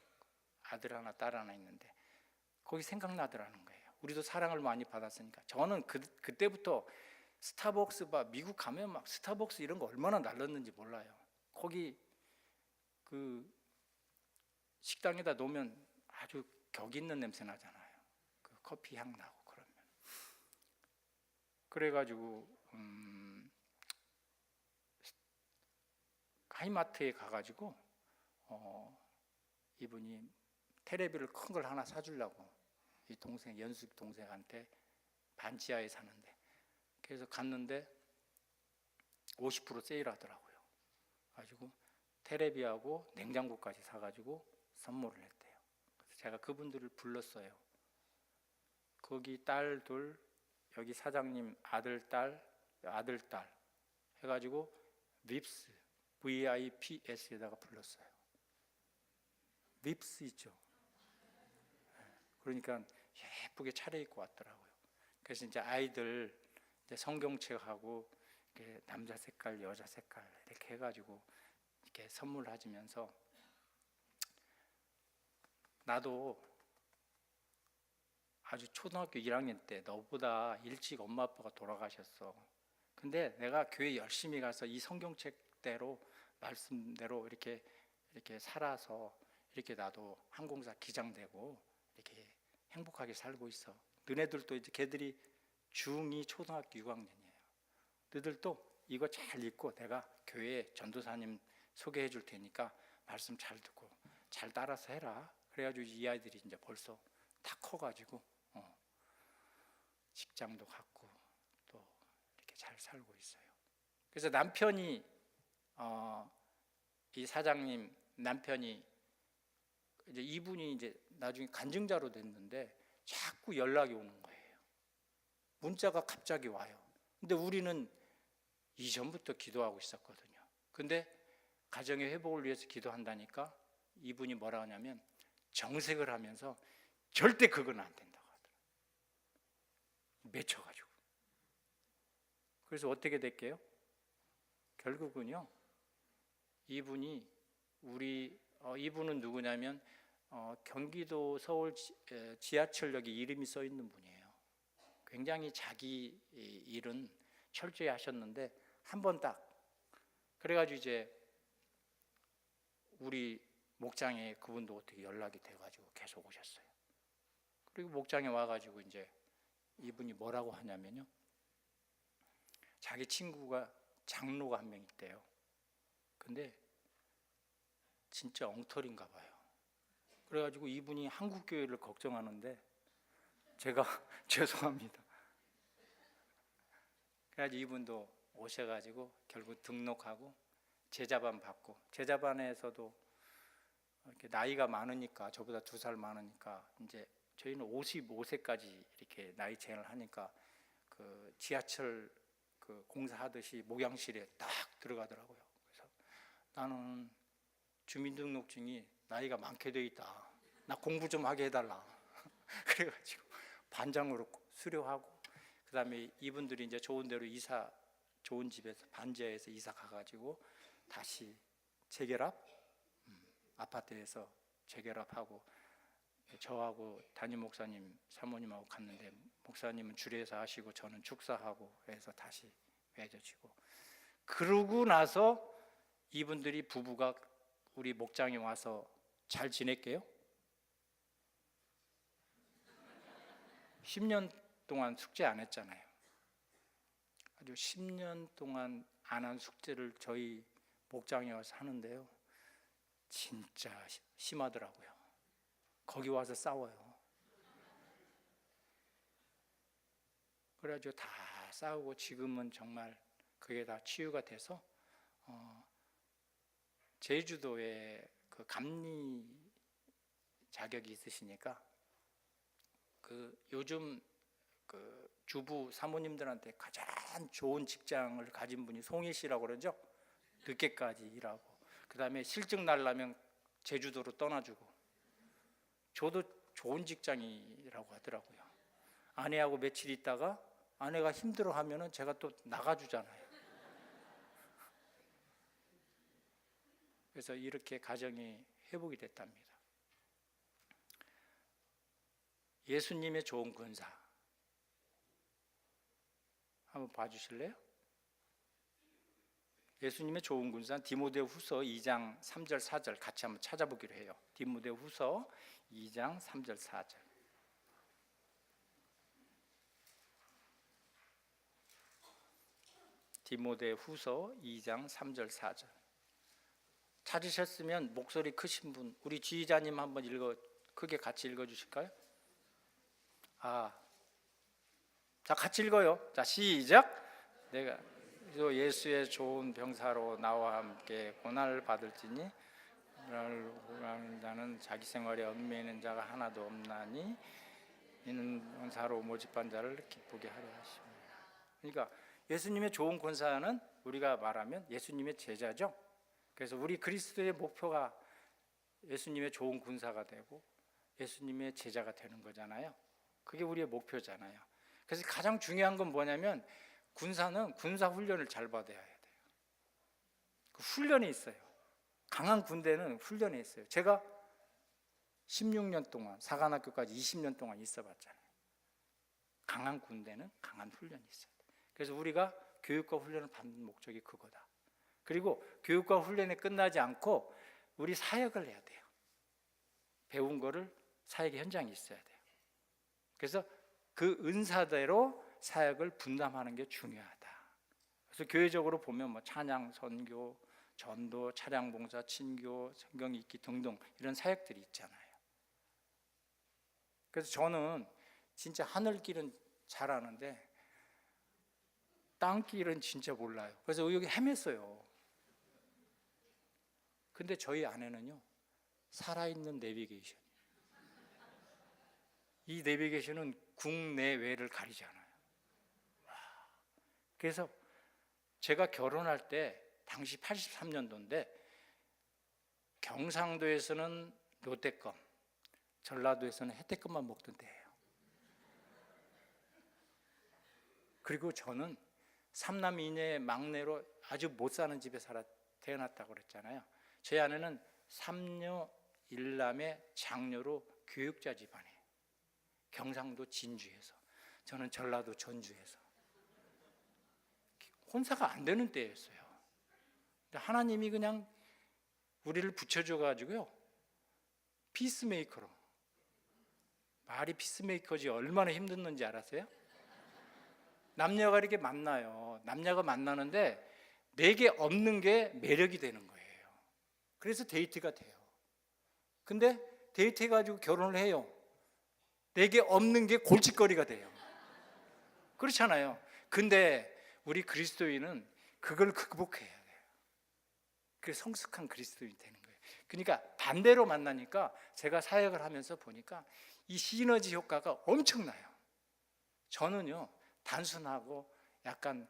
아들 하나 딸 하나 있는데 거기 생각나더라는 거예요. 우리도 사랑을 많이 받았으니까. 저는 그때부터 스타벅스 미국 가면 막 스타벅스 이런 거 얼마나 날렸는지 몰라요. 거기 그 식당에다 놓으면 아주 격 있는 냄새 나잖아요. 그 커피 향 나고 그러면. 그래가지고 하이마트에 가가지고 이분이 테레비를 큰 걸 하나 사주려고 이 동생 연숙 동생한테 반지하에 사는데 그래서 갔는데 50% 세일하더라고요. 가지고 테레비하고 냉장고까지 사가지고 선물을 했대요. 그래서 제가 그분들을 불렀어요. 거기 딸 둘, 여기 사장님 아들 딸 해가지고 빕스 VIPS에다가 불렀어요. 빕스 있죠. 그러니까 예쁘게 차려입고 왔더라고요. 그래서 이제 아이들 이제 성경책하고 이렇게 남자 색깔, 여자 색깔 이렇게 해가지고 이렇게 선물해주면서 나도 아주 초등학교 1학년 때 너보다 일찍 엄마 아빠가 돌아가셨어. 근데 내가 교회 열심히 가서 이 성경책대로 말씀대로 이렇게 살아서 이렇게 나도 항공사 기장 되고 이렇게 행복하게 살고 있어. 너네들도 이제 걔들이 중2 초등학교 6학년이에요. 너희들도 이거 잘 읽고 내가 교회 전도사님 소개해 줄 테니까 말씀 잘 듣고 잘 따라서 해라. 그래가지고 이 아이들이 이제 벌써 다 커가지고 직장도 갖고 또 이렇게 잘 살고 있어요. 그래서 남편이 이 사장님 남편이 이제 이분이 이제 나중에 간증자로 됐는데 자꾸 연락이 오는 거예요. 문자가 갑자기 와요. 근데 우리는 이전부터 기도하고 있었거든요. 근데 가정의 회복을 위해서 기도한다니까 이분이 뭐라 하냐면 정색을 하면서 절대 그건 안 된다고 하더라고요. 맺혀가지고. 그래서 어떻게 됐게요? 결국은요 이분이 이분은 누구냐면 경기도 서울 지하철역에 이름이 써 있는 분이에요. 굉장히 자기 일은 철저히 하셨는데 한 번 딱 그래가지고 이제 우리 목장에 그분도 어떻게 연락이 돼가지고 계속 오셨어요. 그리고 목장에 와가지고 이제 이분이 뭐라고 하냐면요, 자기 친구가 장로가 한 명 있대요. 근데 진짜 엉터리인가 봐요. 그래가지고 이분이 한국교회를 걱정하는데 제가 죄송합니다. 그래가지고 이분도 오셔가지고 결국 등록하고 제자반 받고, 제자반에서도 이렇게 나이가 많으니까, 저보다 2살 많으니까 이제 저희는 55세까지 이렇게 나이 제한을 하니까 그 지하철 그 공사하듯이 목양실에 딱 들어가더라고요. 그래서 나는 주민등록증이 나이가 많게 돼 있다. 나 공부 좀 하게 해달라. 그래가지고 반장으로 수료하고, 그 다음에 이분들이 이제 좋은 데로 좋은 집에서 반지하에서 이사 가가지고 다시 재결합, 아파트에서 재결합하고, 저하고 담임 목사님 사모님하고 갔는데 목사님은 주례사 하시고 저는 축사하고 해서 다시 맺어지고, 그러고 나서 이분들이 부부가 우리 목장에 와서 잘 지낼게요? 10년 동안 숙제 안 했잖아요. 아주 10년 동안 안 한 숙제를 저희 목장에 와서 하는데요, 진짜 심하더라고요. 거기 와서 싸워요. 그래가지고 다 싸우고 지금은 정말 그게 다 치유가 돼서 제주도에 그 감리 자격이 있으시니까 그 요즘 그 주부 사모님들한테 가장 좋은 직장을 가진 분이 송혜 씨라고 그러죠. 늦게까지 일하고, 그 다음에 실직 날라면 제주도로 떠나주고, 저도 좋은 직장이라고 하더라고요. 아내하고 며칠 있다가 아내가 힘들어하면은 제가 또 나가주잖아요. 그래서 이렇게 가정이 회복이 됐답니다. 예수님의 좋은 군사. 한번 봐주실래요? 예수님의 좋은 군사 디모데후서 2장 3절 4절 같이 한번 찾아보기로 해요. 디모데후서 2장 3절 4절. 디모데후서 2장 3절 4절. 찾으셨으면 목소리 크신 분, 우리 지휘자님 한번 크게 같이 읽어 주실까요? 자, 같이 읽어요. 자, 시작. 내가 예수의 좋은 병사로 나와 함께 고난을 받을지니 나를 자는 자기 생활에 얽매이는 자가 하나도 없나니 이는 병사로 모집한 자를 기쁘게 하려 하십니다. 그러니까 예수님의 좋은 군사는 우리가 말하면 예수님의 제자죠. 그래서 우리 그리스도의 목표가 예수님의 좋은 군사가 되고 예수님의 제자가 되는 거잖아요. 그게 우리의 목표잖아요. 그래서 가장 중요한 건 뭐냐면 군사는 군사 훈련을 잘 받아야 돼요. 그 훈련이 있어요. 강한 군대는 훈련이 있어요. 제가 16년 동안 사관학교까지 20년 동안 있어봤잖아요. 강한 군대는 강한 훈련이 있어요. 그래서 우리가 교육과 훈련을 받는 목적이 그거다. 그리고 교육과 훈련이 끝나지 않고 우리 사역을 해야 돼요. 배운 거를 사역의 현장에 있어야 돼요. 그래서 그 은사대로 사역을 분담하는 게 중요하다. 그래서 교회적으로 보면 뭐 찬양, 선교, 전도, 차량 봉사, 친교, 성경 읽기 등등 이런 사역들이 있잖아요. 그래서 저는 진짜 하늘길은 잘 아는데 땅길은 진짜 몰라요. 그래서 여기 헤맸어요. 근데 저희 아내는요, 살아있는 내비게이션. 이 내비게이션은 국내외를 가리지 않아요. 그래서 제가 결혼할 때 당시 83년도인데 경상도에서는 롯데껌, 전라도에서는 혜택껌만 먹던 때예요. 그리고 저는 삼남 이녀의 막내로 아주 못 사는 집에 태어났다고 그랬잖아요. 제 아내는 3녀 1남의 장녀로 교육자 집안이에요. 경상도 진주에서, 저는 전라도 전주에서. 혼사가 안 되는 때였어요. 하나님이 그냥 우리를 붙여줘가지고요, 피스메이커로. 말이 피스메이커지 얼마나 힘든지 알았어요? 남녀가 이렇게 만나요. 남녀가 만나는데 내게 없는 게 매력이 되는 거예요. 그래서 데이트가 돼요. 근데 데이트해가지고 결혼을 해요. 내게 없는 게 골칫거리가 돼요. 그렇잖아요. 근데 우리 그리스도인은 그걸 극복해야 돼요. 그래서 성숙한 그리스도인이 되는 거예요. 그러니까 반대로 만나니까 제가 사역을 하면서 보니까 이 시너지 효과가 엄청나요. 저는요, 단순하고 약간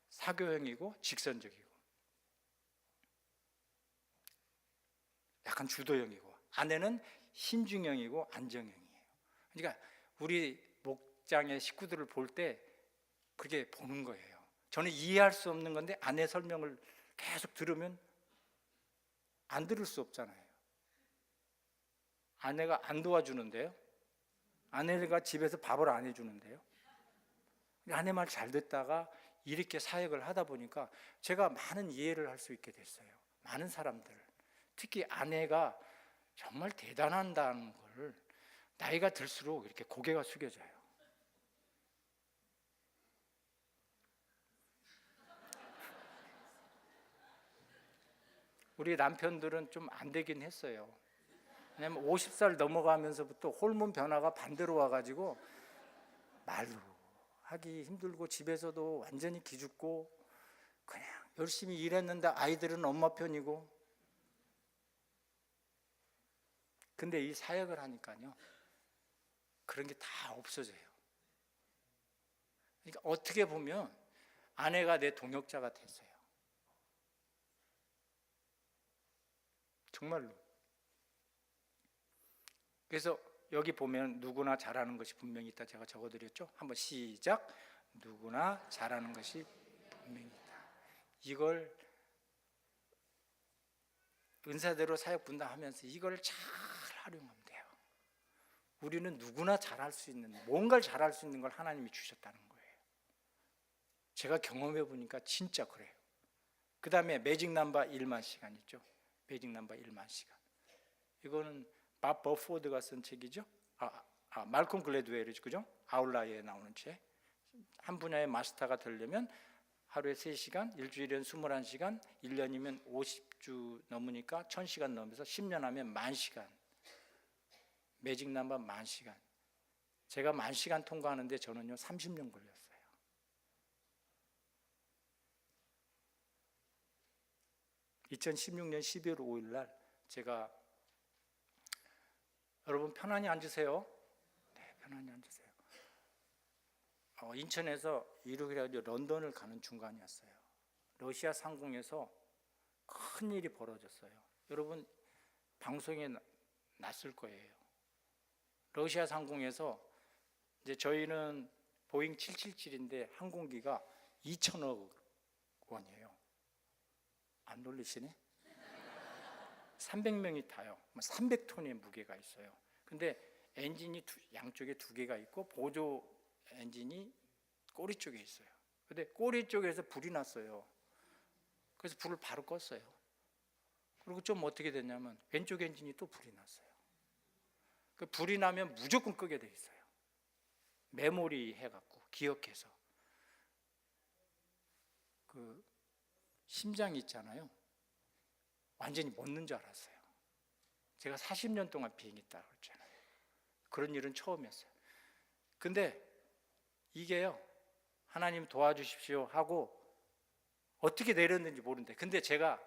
사교형이고 직선적이고 약간 주도형이고, 아내는 신중형이고 안정형이에요. 그러니까 우리 목장의 식구들을 볼 때 그게 보는 거예요. 저는 이해할 수 없는 건데 아내 설명을 계속 들으면 안 들을 수 없잖아요. 아내가 안 도와주는데요, 아내가 집에서 밥을 안 해주는데요. 아내 말 잘 듣다가 이렇게 사역을 하다 보니까 제가 많은 이해를 할 수 있게 됐어요. 많은 사람들, 특히 아내가 정말 대단하다는 걸 나이가 들수록 이렇게 고개가 숙여져요. 우리 남편들은 좀 안 되긴 했어요. 왜냐면 50살 넘어가면서부터 호르몬 변화가 반대로 와가지고 말로 하기 힘들고 집에서도 완전히 기죽고 그냥 열심히 일했는데 아이들은 엄마 편이고. 근데 이 사역을 하니까요, 그런 게 다 없어져요. 그러니까 어떻게 보면 아내가 내 동역자가 됐어요. 정말로. 그래서 여기 보면 누구나 잘하는 것이 분명히 있다 제가 적어드렸죠. 한번 시작. 누구나 잘하는 것이 분명히 있다. 이걸 은사대로 사역 분담하면서 이걸 잘 활용하면 돼요. 우리는 누구나 잘할 수 있는, 뭔가를 잘할 수 있는 걸 하나님이 주셨다는 거예요. 제가 경험해 보니까 진짜 그래요. 그 다음에 매직 넘버 1만 시간 있죠. 매직 넘버 1만 시간. 이거는 밥 버포드가 쓴 책이죠. 말콤 글래드웰이죠, 그죠? 아웃라이어에 나오는 책. 한 분야의 마스터가 되려면 하루에 3시간, 일주일엔 21시간, 1년이면 50주 넘으니까 1000시간 넘어서 10년 하면 10,000시간. 매직 넘버 10,000시간. 제가 10,000시간 통과하는데 저는요 30년 걸렸어요. (2016년 12월 5일) 날 제가, 여러분 편안히 앉으세요. 네, 편안히 앉으세요. 인천에서 이륙을 해가지고 런던을 가는 중간이었어요. 러시아 상공에서 큰 일이 벌어졌어요. 여러분 방송에 났을 거예요. 러시아 상공에서 이제 저희는 보잉 777인데 항공기가 2천억 원이에요. 안 놀리시네? 300명이 타요. 300톤의 무게가 있어요. 근데 엔진이 양쪽에 2개가 있고 보조 엔진이 꼬리 쪽에 있어요. 근데 꼬리 쪽에서 불이 났어요. 그래서 불을 바로 껐어요. 그리고 좀 어떻게 됐냐면 왼쪽 엔진이 또 불이 났어요. 그 불이 나면 무조건 끄게 돼 있어요. 메모리 해갖고 기억해서. 그 심장이 있잖아요. 완전히 멎는 줄 알았어요. 제가 40년 동안 비행기 따라 그랬잖아요. 그런 일은 처음이었어요. 근데 이게요, 하나님 도와주십시오 하고 어떻게 내렸는지 모르는데, 근데 제가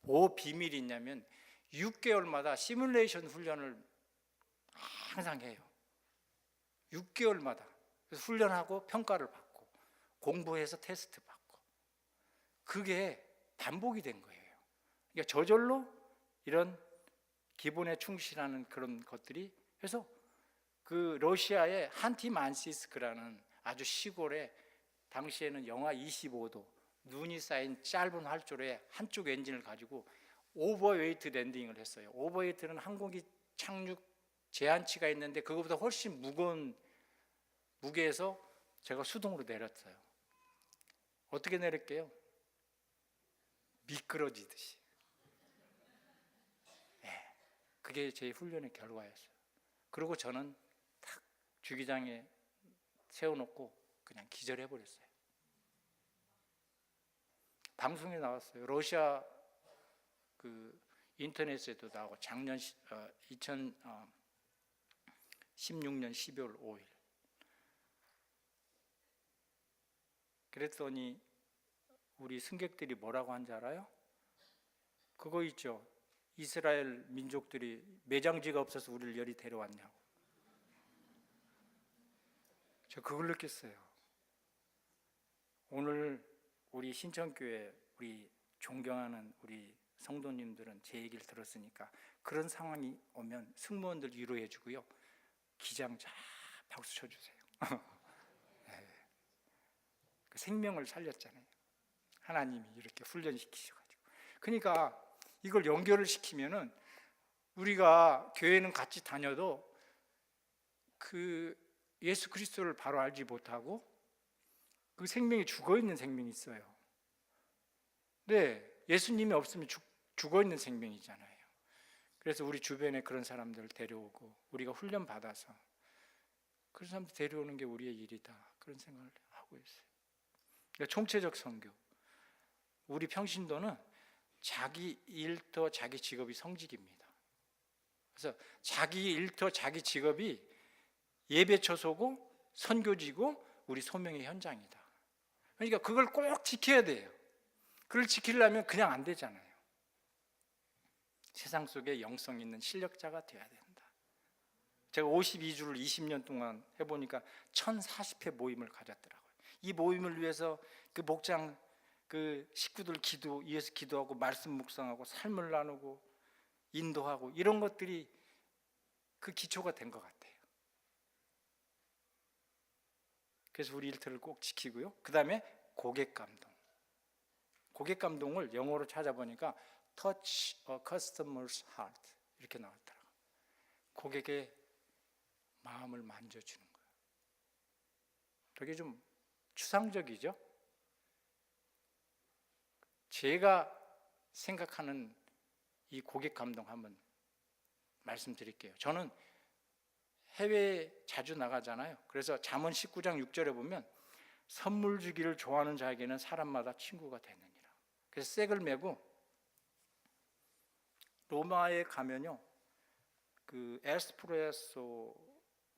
뭐 비밀이 있냐면 6개월마다 시뮬레이션 훈련을 항상 해요. 6개월마다. 그래서 훈련하고 평가를 받고 공부해서 테스트 받고, 그게 반복이 된 거예요. 그러니까 저절로 이런 기본에 충실하는 그런 것들이, 그래서 그 러시아의 한티만시스크라는 아주 시골에 당시에는 영하 25도 눈이 쌓인 짧은 활주로에 한쪽 엔진을 가지고 오버웨이트 랜딩을 했어요. 오버웨이트는 항공기 착륙 제한치가 있는데 그거보다 훨씬 무거운 무게에서 제가 수동으로 내렸어요. 어떻게 내릴게요? 미끄러지듯이. 네, 그게 제 훈련의 결과였어요. 그리고 저는 탁 주기장에 세워놓고 그냥 기절해버렸어요. 방송에 나왔어요. 러시아 그 인터넷에도 나오고, 작년 2016년 12월 5일. 그랬더니 우리 승객들이 뭐라고 한지 알아요? 그거 있죠. 이스라엘 민족들이 매장지가 없어서 우리를 여기 데려왔냐고. 저 그걸 느꼈어요. 오늘 우리 신천교회 우리 존경하는 우리 성도님들은 제 얘기를 들었으니까 그런 상황이 오면 승무원들 위로해 주고요, 기장 쫙 박수 쳐주세요. 네. 그 생명을 살렸잖아요. 하나님이 이렇게 훈련시키셔가지고. 그러니까 이걸 연결을 시키면은 우리가 교회는 같이 다녀도 그 예수 그리스도를 바로 알지 못하고 그 생명이 죽어있는 생명이 있어요. 네, 예수님이 없으면 죽어있는 생명이잖아요. 그래서 우리 주변에 그런 사람들을 데려오고 우리가 훈련 받아서 그런 사람들 데려오는 게 우리의 일이다, 그런 생각을 하고 있어요. 그러니까 총체적 선교. 우리 평신도는 자기 일터 자기 직업이 성직입니다. 그래서 자기 일터 자기 직업이 예배처소고 선교지고 우리 소명의 현장이다. 그러니까 그걸 꼭 지켜야 돼요. 그걸 지키려면 그냥 안 되잖아요. 세상 속에 영성 있는 실력자가 돼야 된다. 제가 52주를 20년 동안 해보니까 1040회 모임을 가졌더라고요. 이 모임을 위해서 그 목장 그 식구들 위해서 기도하고 말씀 묵상하고 삶을 나누고 인도하고 이런 것들이 그 기초가 된 것 같아요. 그래서 우리 일터를 꼭 지키고요. 그 다음에 고객 감동. 고객 감동을 영어로 찾아보니까 touch a customer's heart 이렇게 나왔더라고요. 고객의 마음을 만져주는 거예요. 그게 좀 추상적이죠? 제가 생각하는 이 고객 감동 한번 말씀드릴게요. 저는 해외에 자주 나가잖아요. 그래서 잠언 19장 6절에 보면 선물 주기를 좋아하는 자에게는 사람마다 친구가 되느니라. 그래서 색을 메고 로마에 가면요, 그 에스프레소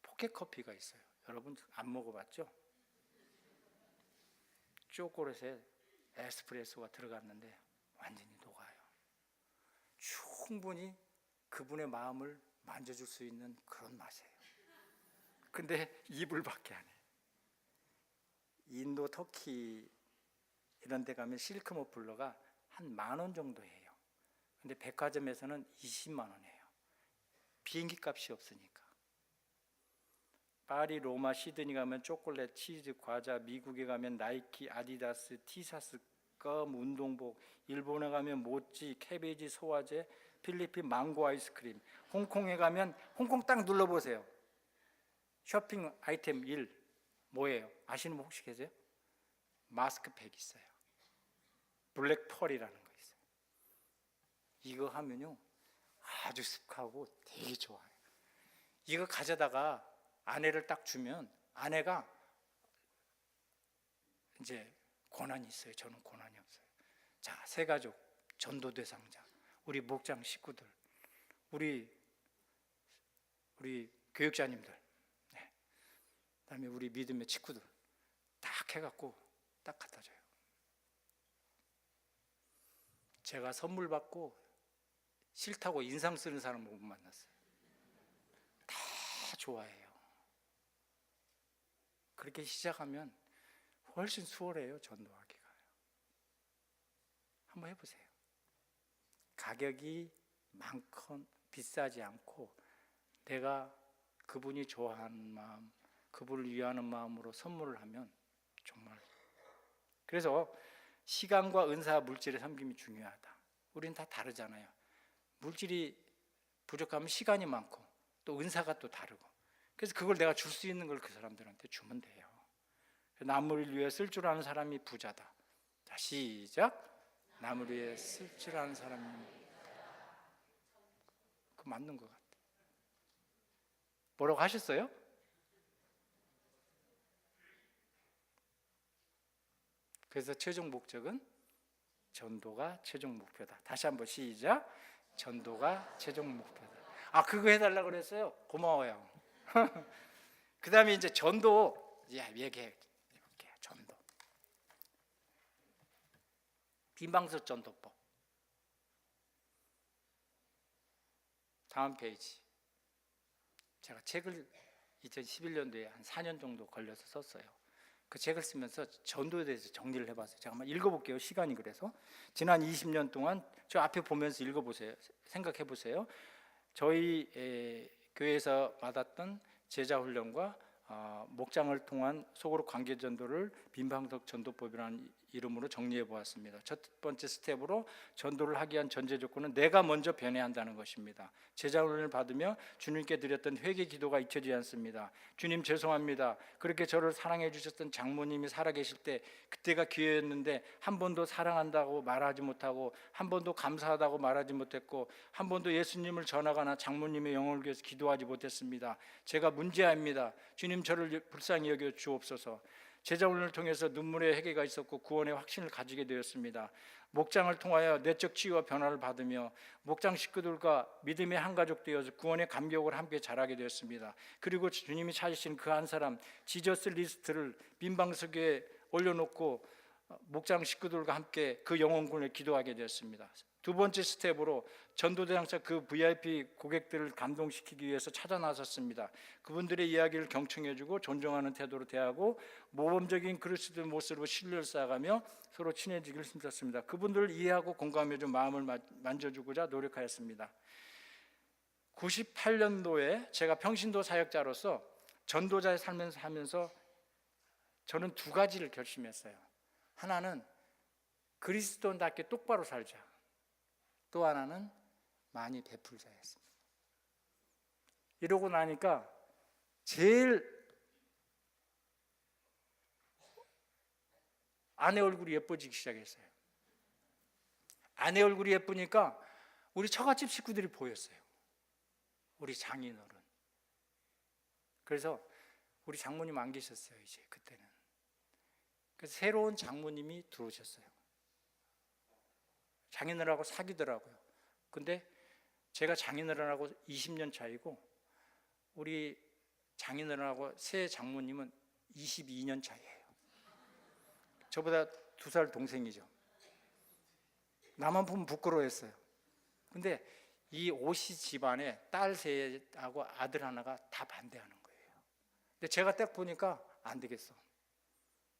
포켓 커피가 있어요. 여러분 안 먹어봤죠? 초콜릿에 에스프레소가 들어갔는데 완전히 녹아요. 충분히 그분의 마음을 만져줄 수 있는 그런 맛이에요. 근데 이불밖에 안 해요. 인도, 터키 이런 데 가면 실크 머플러가 한 10,000원 정도 해요. 근데 백화점에서는 20만 원이에요. 비행기 값이 없으니까. 파리, 로마, 시드니 가면 초콜릿, 치즈, 과자, 미국에 가면 나이키, 아디다스, 티셔츠, 껌, 운동복, 일본에 가면 모찌, 캐베지, 소화제, 필리핀 망고 아이스크림, 홍콩에 가면 홍콩 딱 눌러보세요. 쇼핑 아이템 1 뭐예요? 아시는 분 혹시 계세요? 마스크팩 있어요. 블랙펄이라는 거 있어요. 이거 하면요 아주 습하고 되게 좋아요. 이거 가져다가 아내를 딱 주면 아내가 이제 고난이 있어요. 저는 고난이 없어요. 자, 새 가족, 전도 대상자, 우리 목장 식구들, 우리 교육자님들, 네. 그다음에 우리 믿음의 친구들 딱 해갖고 딱 갖다 줘요. 제가 선물 받고 싫다고 인상 쓰는 사람 못 만났어요. 다 좋아해요. 그렇게 시작하면 훨씬 수월해요. 전도하기가. 한번 해보세요. 가격이 많건 비싸지 않고 내가 그분이 좋아하는 마음, 그분을 위하는 마음으로 선물을 하면 정말. 그래서 시간과 은사, 물질의 섬김이 중요하다. 우리는 다 다르잖아요. 물질이 부족하면 시간이 많고 또 은사가 또 다르고, 그래서 그걸 내가 줄 수 있는 걸 그 사람들한테 주면 돼요. 남을 위해 쓸 줄 아는 사람이 부자다. 자, 시작. 남을 위해 쓸 줄 아는 사람이, 그 맞는 것 같아요. 뭐라고 하셨어요? 그래서 최종 목적은 전도가 최종 목표다. 다시 한번 시작. 전도가 최종 목표다. 아, 그거 해달라고 그랬어요? 고마워요. 그 다음에 이제 전도 얘기해 볼게요. 전도. 빈방석 전도법. 다음 페이지. 제가 책을 2011년도에 한 4년 정도 걸려서 썼어요. 그 책을 쓰면서 전도에 대해서 정리를 해봤어요. 제가 한번 읽어볼게요. 시간이 그래서. 지난 20년 동안 저 앞에 보면서 읽어보세요. 생각해 보세요. 저희 교회에서 받았던 제자훈련과 목장을 통한 소그룹 관계전도를 빈방석 전도법이라는 이름으로 정리해 보았습니다. 첫 번째 스텝으로 전도를 하기 위한 전제 조건은 내가 먼저 변해야 한다는 것입니다. 제자훈련을 받으며 주님께 드렸던 회개 기도가 잊혀지지 않습니다. 주님 죄송합니다. 그렇게 저를 사랑해 주셨던 장모님이 살아계실 때 그때가 기회였는데 한 번도 사랑한다고 말하지 못하고 한 번도 감사하다고 말하지 못했고 한 번도 예수님을 전하거나 장모님의 영혼을 위해서 기도하지 못했습니다. 제가 문제아입니다. 주님 저를 불쌍히 여겨 주옵소서. 제자훈련을 통해서 눈물의 회개가 있었고 구원의 확신을 가지게 되었습니다. 목장을 통하여 내적 치유와 변화를 받으며 목장 식구들과 믿음의 한 가족 되어서 구원의 감격을 함께 자라게 되었습니다. 그리고 주님이 찾으신 그 한 사람 지저스 리스트를 빈방석에 올려놓고 목장 식구들과 함께 그 영혼군을 기도하게 되었습니다. 두 번째 스텝으로 전도대상자 그 VIP 고객들을 감동시키기 위해서 찾아 나섰습니다. 그분들의 이야기를 경청해주고 존중하는 태도로 대하고 모범적인 그리스도의 모습으로 신뢰를 쌓아가며 서로 친해지기를 힘썼습니다. 그분들을 이해하고 공감해주고 마음을 만져주고자 노력하였습니다. 98년도에 제가 평신도 사역자로서 전도자의 삶을 하면서 저는 두 가지를 결심했어요. 하나는 그리스도인답게 똑바로 살자. 또 하나는 많이 베풀자였습니다. 이러고 나니까 제일 아내 얼굴이 예뻐지기 시작했어요. 아내 얼굴이 예쁘니까 우리 처갓집 식구들이 보였어요. 우리 장인어른. 그래서 우리 장모님 안 계셨어요, 이제 그때는. 그래서 새로운 장모님이 들어오셨어요. 장인어른하고 사귀더라고요. 근데 제가 장인어른하고 20년 차이고 우리 장인어른하고 새 장모님은 22년 차이예요. 저보다 2살 동생이죠. 나만 보면 부끄러워했어요. 근데 이 오씨 집안에 딸 셋하고 아들 하나가 다 반대하는 거예요. 근데 제가 딱 보니까 안 되겠어.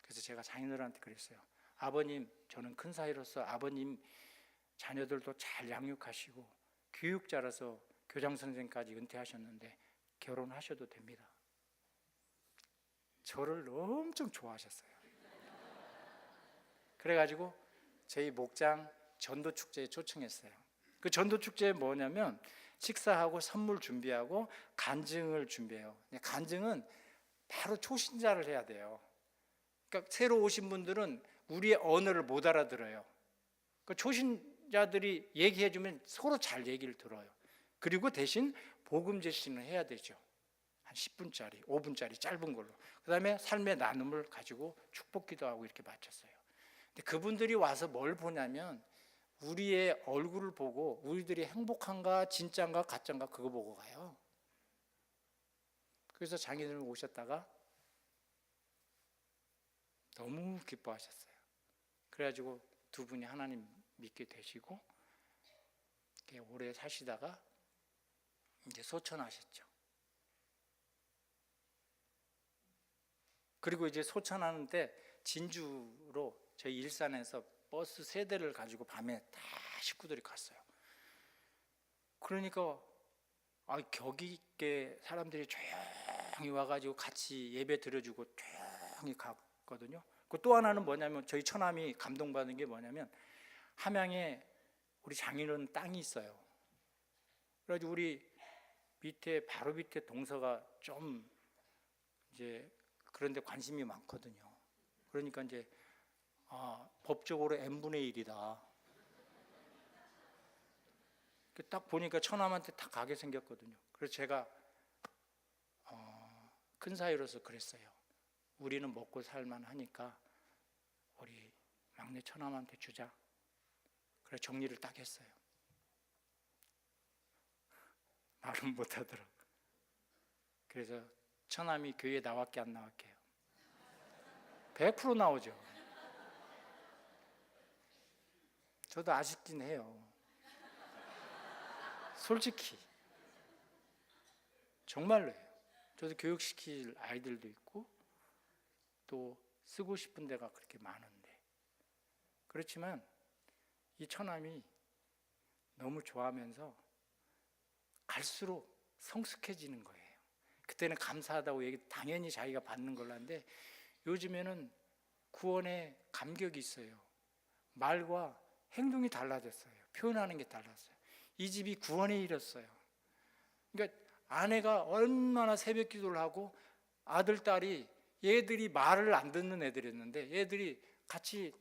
그래서 제가 장인어른한테 그랬어요. 아버님, 저는 큰 사이로서 아버님 자녀들도 잘 양육하시고 교육자라서 교장선생까지 은퇴하셨는데 결혼하셔도 됩니다. 저를 엄청 좋아하셨어요. 그래가지고 저희 목장 전도축제에 초청했어요. 그 전도축제에 뭐냐면 식사하고 선물 준비하고 간증을 준비해요. 간증은 바로 초신자를 해야 돼요. 그러니까 새로 오신 분들은 우리의 언어를 못 알아들어요. 그 초신자들이 얘기해주면 서로 잘 얘기를 들어요. 그리고 대신 복음 제시는 해야 되죠. 한 10분짜리, 5분짜리 짧은 걸로. 그 다음에 삶의 나눔을 가지고 축복 기도하고 이렇게 마쳤어요. 근데 그분들이 와서 뭘 보냐면 우리의 얼굴을 보고 우리들이 행복한가 진짜인가 가짜인가 그거 보고 가요. 그래서 장인어른 오셨다가 너무 기뻐하셨어요. 그래가지고 두 분이 하나님 믿게 되시고 오래 사시다가 이제 소천하셨죠. 그리고 이제 소천하는데 진주로 저희 일산에서 버스 3대를 가지고 밤에 다 식구들이 갔어요. 그러니까 격이 있게 사람들이 조용히 와가지고 같이 예배 드려주고 조용히 갔거든요. 그 또 하나는 뭐냐면 저희 처남이 감동받은 게 뭐냐면 함양에 우리 장인어른 땅이 있어요. 그래가지고 우리 밑에 바로 밑에 동서가 좀 이제 그런데 관심이 많거든요. 그러니까 이제 법적으로 n분의 1이다. 딱 보니까 처남한테 다 가게 생겼거든요. 그래서 제가 큰 사이로서 그랬어요. 우리는 먹고 살만 하니까 우리 막내 처남한테 주자. 그래 정리를 딱 했어요. 말은 못하더라고. 그래서 처남이 교회 나왔게 안 나왔게요. 100% 나오죠. 저도 아쉽긴 해요. 솔직히 정말로요. 저도 교육시킬 아이들도 있고 또 쓰고 싶은 데가 그렇게 많은데 그렇지만 이 처남이 너무 좋아하면서 갈수록 성숙해지는 거예요. 그때는 감사하다고 얘기 당연히 자기가 받는 걸로 하는데 요즘에는 구원에 감격이 있어요. 말과 행동이 달라졌어요. 표현하는 게 달랐어요. 이 집이 구원에 이뤘어요. 그러니까 아내가 얼마나 새벽 기도를 하고 아들, 딸이 얘들이 말을 안 듣는 애들이었는데 얘들이 같이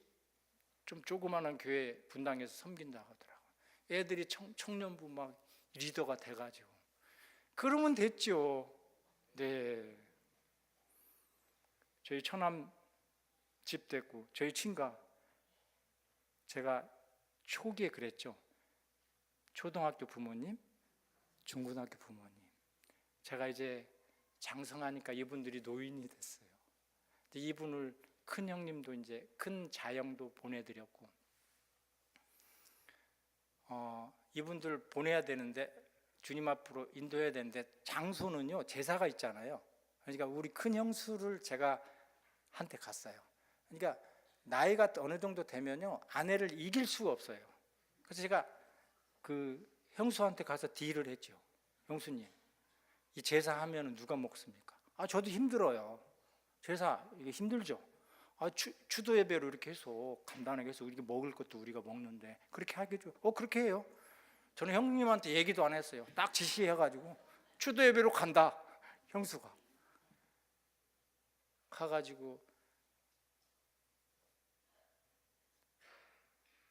좀 조그마한 교회 분당에서 섬긴다 하더라고요. 애들이 청년부 막 리더가 돼가지고 그러면 됐죠. 네, 저희 처남 집 됐고 저희 친가 제가 초기에 그랬죠. 초등학교 부모님, 중고등학교 부모님. 제가 이제 장성하니까 이분들이 노인이 됐어요. 근데 이분을 큰 형님도 이제 큰 자형도 보내드렸고, 이분들 보내야 되는데 주님 앞으로 인도해야 되는데 장소는요 제사가 있잖아요. 그러니까 우리 큰 형수를 제가 한테 갔어요. 그러니까 나이가 어느 정도 되면요 아내를 이길 수가 없어요. 그래서 제가 그 형수한테 가서 딜을 했죠. 형수님, 이 제사 하면 누가 먹습니까? 저도 힘들어요. 제사 이게 힘들죠. 추도 예배로 이렇게 해서 간단하게 해서 우리가 먹을 것도 우리가 먹는데 그렇게 하겠죠. 그렇게 해요. 저는 형님한테 얘기도 안 했어요. 딱 지시해가지고 추도 예배로 간다. 형수가 가가지고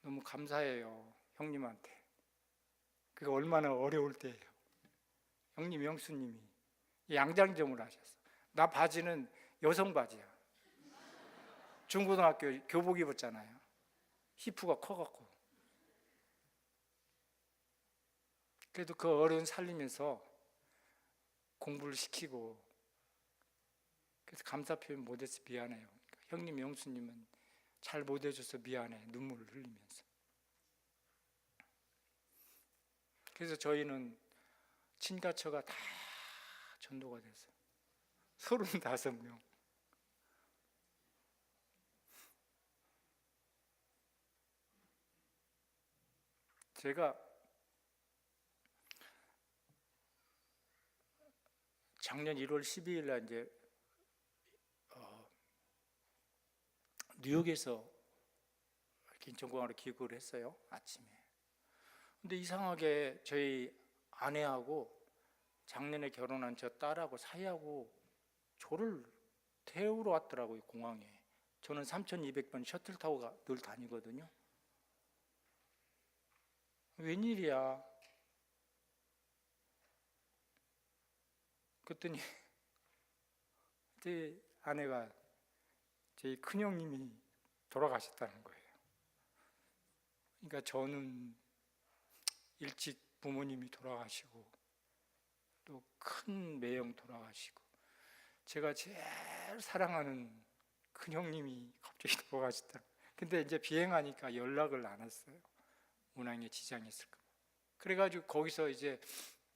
너무 감사해요, 형님한테. 그게 얼마나 어려울 때예요. 형님, 영수님이 양장점을 하셨어. 나 바지는 여성 바지야. 중고등학교 교복 입었잖아요. 히프가 커갖고. 그래도 그 어른 살리면서 공부를 시키고, 그래서 감사 표현 못해서 미안해요. 형님, 영수님은 잘 못해줘서 미안해, 눈물을 흘리면서. 그래서 저희는 친가처가 다 전도가 됐어요. 35명. 제가 작년 1월 12일 날 이제 뉴욕에서 인천공항으로 귀국을 했어요, 아침에. 근데 이상하게 저희 아내하고 작년에 결혼한 저 딸하고 사이하고 저를 태우러 왔더라고요, 공항에. 저는 3200번 셔틀 타고 늘 다니거든요. 웬일이야? 그랬더니 제 아내가 저희 큰형님이 돌아가셨다는 거예요. 그러니까 저는 일찍 부모님이 돌아가시고 또 큰 매형 돌아가시고 제가 제일 사랑하는 큰형님이 갑자기 돌아가셨다. 근데 이제 비행하니까 연락을 안 했어요. 운항에 지장이 있을까 봐. 그래가지고 거기서 이제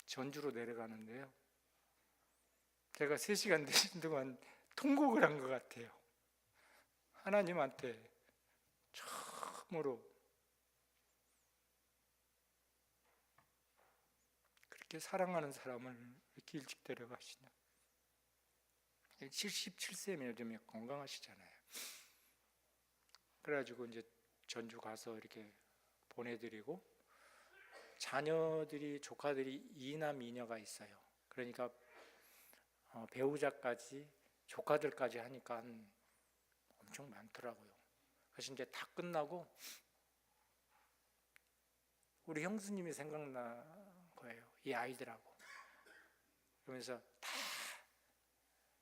전주로 내려가는데요. 제가 3시간 되신 동안 통곡을 한 것 같아요. 하나님한테 처음으로 그렇게 사랑하는 사람을 이렇게 일찍 데려가시냐. 77세면 요즘에 건강하시잖아요. 그래가지고 이제 전주 가서 이렇게 보내드리고, 자녀들이, 조카들이 2남 2녀가 있어요. 그러니까 배우자까지 조카들까지 하니까 엄청 많더라고요. 그래서 이제 다 끝나고 우리 형수님이 생각난 거예요, 이 아이들하고. 그러면서 다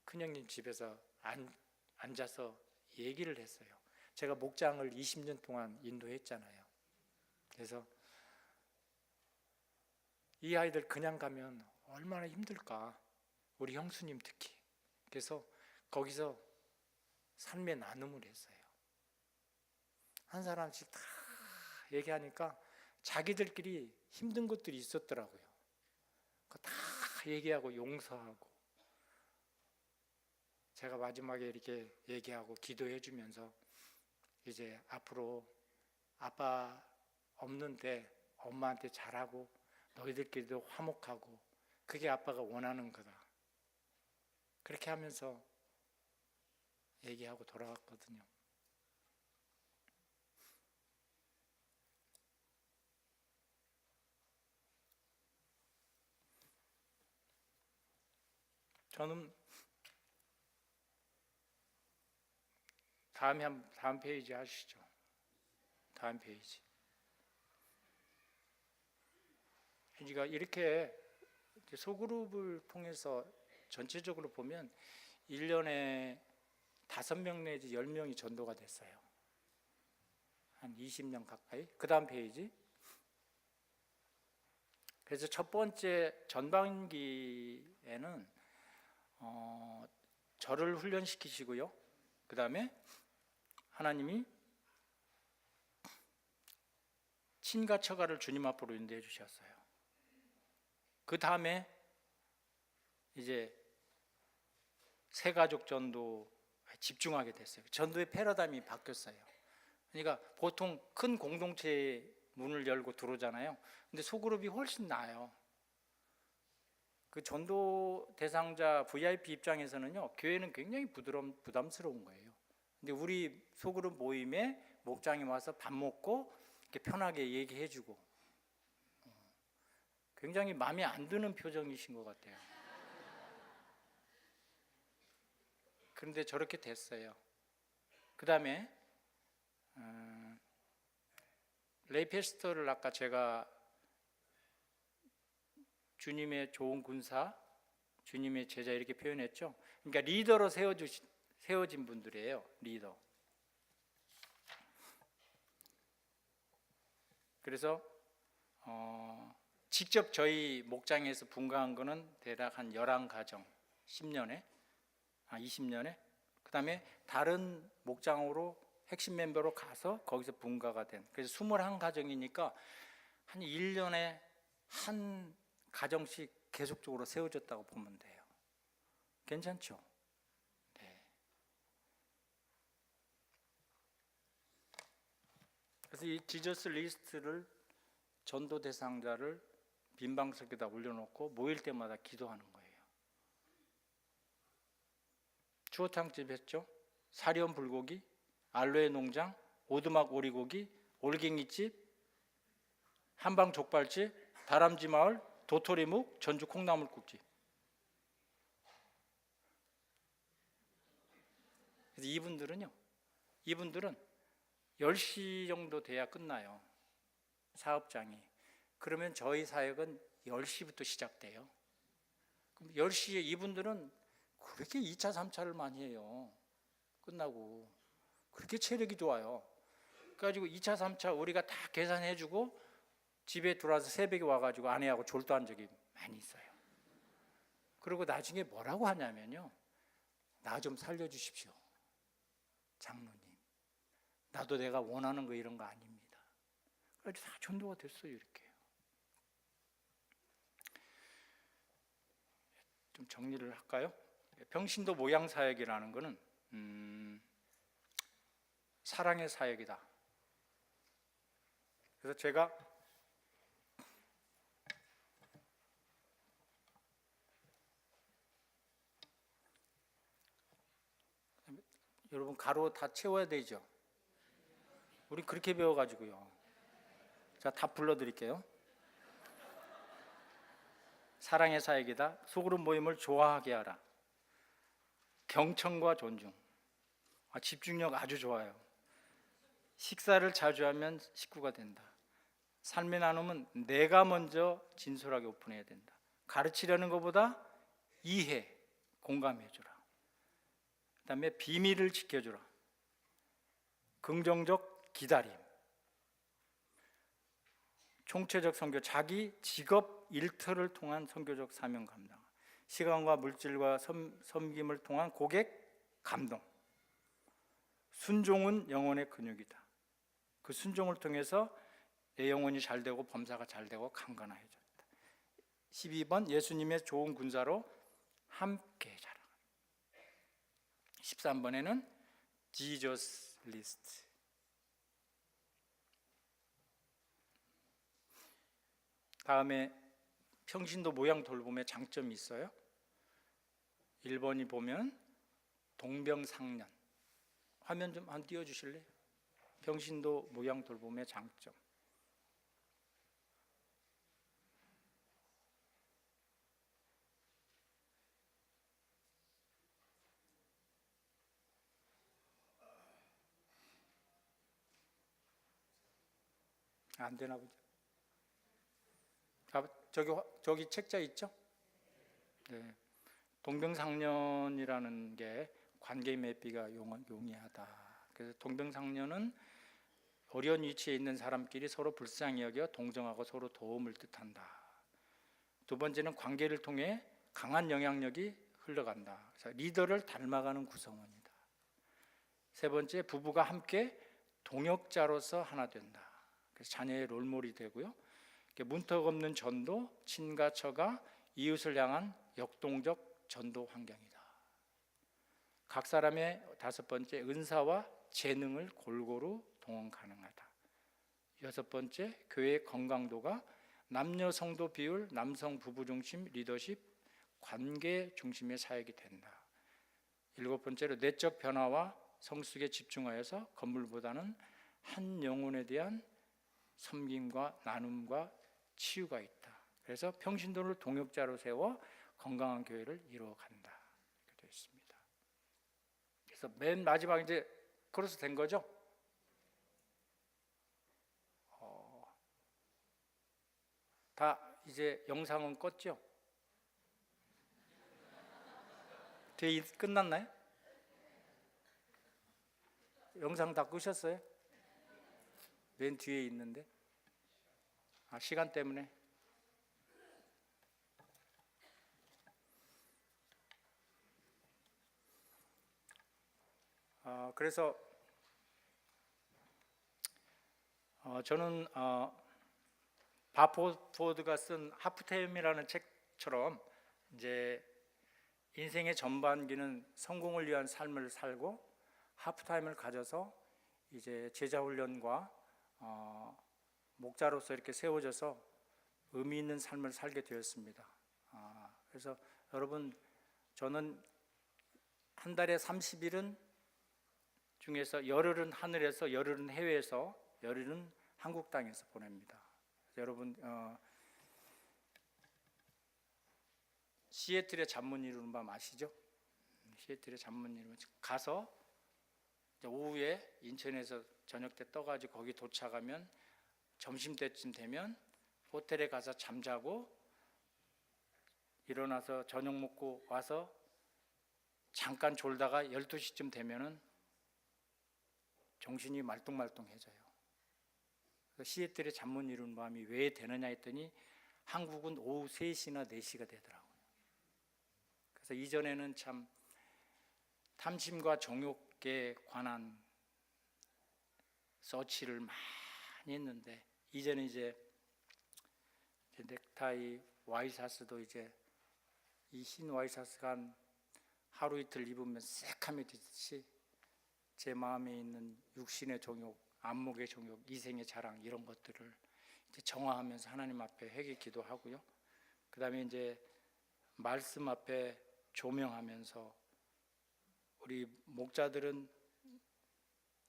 큰형님 집에서 앉아서 얘기를 했어요. 제가 목장을 20년 동안 인도했잖아요. 그래서 이 아이들 그냥 가면 얼마나 힘들까, 우리 형수님 특히. 그래서 거기서 삶의 나눔을 했어요. 한 사람씩 다 얘기하니까 자기들끼리 힘든 것들이 있었더라고요. 그거 다 얘기하고 용서하고, 제가 마지막에 이렇게 얘기하고 기도해 주면서 이제 앞으로 아빠 없는데 엄마한테 잘하고 너희들끼리도 화목하고 그게 아빠가 원하는 거다, 그렇게 하면서 얘기하고 돌아갔거든요. 저는 다음 페이지 하시죠. 다음 페이지. 그러니까 이렇게 소그룹을 통해서 전체적으로 보면 1년에 5명 내지 10명이 전도가 됐어요. 한 20년 가까이. 그 다음 페이지. 그래서 첫 번째 전반기에는 저를 훈련시키시고요. 그 다음에 하나님이 친가 처가를 주님 앞으로 인도해 주셨어요. 그 다음에 이제 새가족 전도 집중하게 됐어요. 전도의 패러다임이 바뀌었어요. 그러니까 보통 큰 공동체의 문을 열고 들어오잖아요. 근데 소그룹이 훨씬 나아요. 그 전도 대상자 VIP 입장에서는요, 교회는 굉장히 부담스러운 거예요. 근데 우리 소그룹 모임에 목장이 와서 밥 먹고 이렇게 편하게 얘기해주고, 굉장히 마음에 안 드는 표정이신 것 같아요. 그런데 저렇게 됐어요. 그 다음에 레이 패스터를 아까 제가 주님의 좋은 군사, 주님의 제자 이렇게 표현했죠. 그러니까 리더로 세워진 분들이에요. 리더. 그래서 직접 저희 목장에서 분가한 거는 대략 한 11가정 10년에 20년에 그 다음에 다른 목장으로 핵심 멤버로 가서 거기서 분가가 된, 그래서 21가정이니까 한 1년에 한 가정씩 계속적으로 세워졌다고 보면 돼요. 괜찮죠? 네. 그래서 이 지저스 리스트를 전도 대상자를 빈방석에다 올려놓고 모일 때마다 기도하는 거예요. 추어탕집 했죠. 사리온 불고기, 알로에 농장, 오두막 오리고기, 올갱이집, 한방 족발집, 다람쥐 마을, 도토리묵, 전주 콩나물국집. 그래서 이분들은 10시 정도 돼야 끝나요. 사업장이. 그러면 저희 사역은 10시부터 시작돼요. 그럼 10시에 이분들은 그렇게 2차, 3차를 많이 해요. 끝나고. 그렇게 체력이 좋아요. 그래가지고 2차, 3차 우리가 다 계산해주고 집에 들어와서 새벽에 와가지고 아내하고 졸도한 적이 많이 있어요. 그리고 나중에 뭐라고 하냐면요. 나 좀 살려주십시오. 장로님. 나도 내가 원하는 거 이런 거 아닙니다. 그래서 다 전도가 됐어요. 이렇게. 좀 정리를 할까요? 평신도 모양 사역이라는 거는 사랑의 사역이다. 그래서 제가 여러분 가로 다 채워야 되죠. 우리 그렇게 배워가지고요. 자, 다 불러드릴게요. 사랑의 사역이다. 소그룹 모임을 좋아하게 하라. 경청과 존중. 집중력 아주 좋아요. 식사를 자주 하면 식구가 된다. 삶의 나눔은 내가 먼저 진솔하게 오픈해야 된다. 가르치려는 것보다 이해, 공감해주라. 그 다음에 비밀을 지켜주라. 긍정적 기다림. 총체적 선교, 자기 직업 일터를 통한 선교적 사명 감당. 시간과 물질과 섬김을 통한 고객 감동. 순종은 영혼의 근육이다. 그 순종을 통해서 내 영혼이 잘 되고 범사가 잘 되고 강건해졌다. 12번 예수님의 좋은 군사로 함께 자라. 13번에는 지저스 리스트. 다음에 평신도 모양 돌봄의 장점이 있어요. 1번이 보면 동병상련. 화면 좀 한 띄워주실래요? 평신도 모양 돌봄의 장점. 안 되나 보죠. 저기 책자 있죠? 네. 동병상련이라는 게 관계 맺기가 용이하다. 그래서 동병상련은 어려운 위치에 있는 사람끼리 서로 불쌍히 여겨 동정하고 서로 도움을 뜻한다. 두 번째는 관계를 통해 강한 영향력이 흘러간다. 그래서 리더를 닮아가는 구성원이다. 세 번째, 부부가 함께 동역자로서 하나 된다. 그래서 자녀의 롤모델이 되고요. 문턱 없는 전도, 친가 처가, 이웃을 향한 역동적 전도 환경이다. 각 사람의 다섯 번째, 은사와 재능을 골고루 동원 가능하다. 여섯 번째, 교회의 건강도가 남녀 성도 비율, 남성 부부 중심 리더십, 관계 중심의 사역이 된다. 일곱 번째로 내적 변화와 성숙에 집중하여서 건물보다는 한 영혼에 대한 섬김과 나눔과 치유가 있다. 그래서 평신도를 동역자로 세워 건강한 교회를 이루어간다. 이렇게 되어 있습니다. 그래서 맨 마지막 이제 크로스 된 거죠. 다 이제 영상은 껐죠? 뒤에 끝났나요? 영상 다 끄셨어요? 맨 뒤에 있는데. 시간 때문에. 그래서 저는 바포드가 쓴 하프타임이라는 책처럼 이제 인생의 전반기는 성공을 위한 삶을 살고 하프타임을 가져서 이제 제자 훈련과 목자로서 이렇게 세워져서 의미 있는 삶을 살게 되었습니다. 그래서 여러분, 저는 한 달에 30일은 중에서 열흘은 하늘에서, 열흘은 해외에서, 열흘은 한국 땅에서 보냅니다. 여러분, 시애틀의 잠 못 이루는 밤 아시죠? 시애틀의 잠 못 이루는 가서 오후에 인천에서 저녁 때 떠가지고 거기 도착하면 점심때쯤 되면 호텔에 가서 잠자고 일어나서 저녁 먹고 와서 잠깐 졸다가 12시쯤 되면은 정신이 말똥말똥해져요. 시애틀의 잠 못 이루는 밤이 왜 되느냐 했더니 한국은 오후 3시나 4시가 되더라고요. 그래서 이전에는 참 탐심과 정욕에 관한 서치를 많이 했는데 이제는 이제 넥타이, 와이셔츠도 이제 이 흰 와이셔츠가 한 하루 이틀 입으면 새카매지듯이 제 마음에 있는 육신의 정욕, 안목의 정욕, 이생의 자랑 이런 것들을 이제 정화하면서 하나님 앞에 회개 기도하고요. 그 다음에 이제 말씀 앞에 조명하면서 우리 목자들은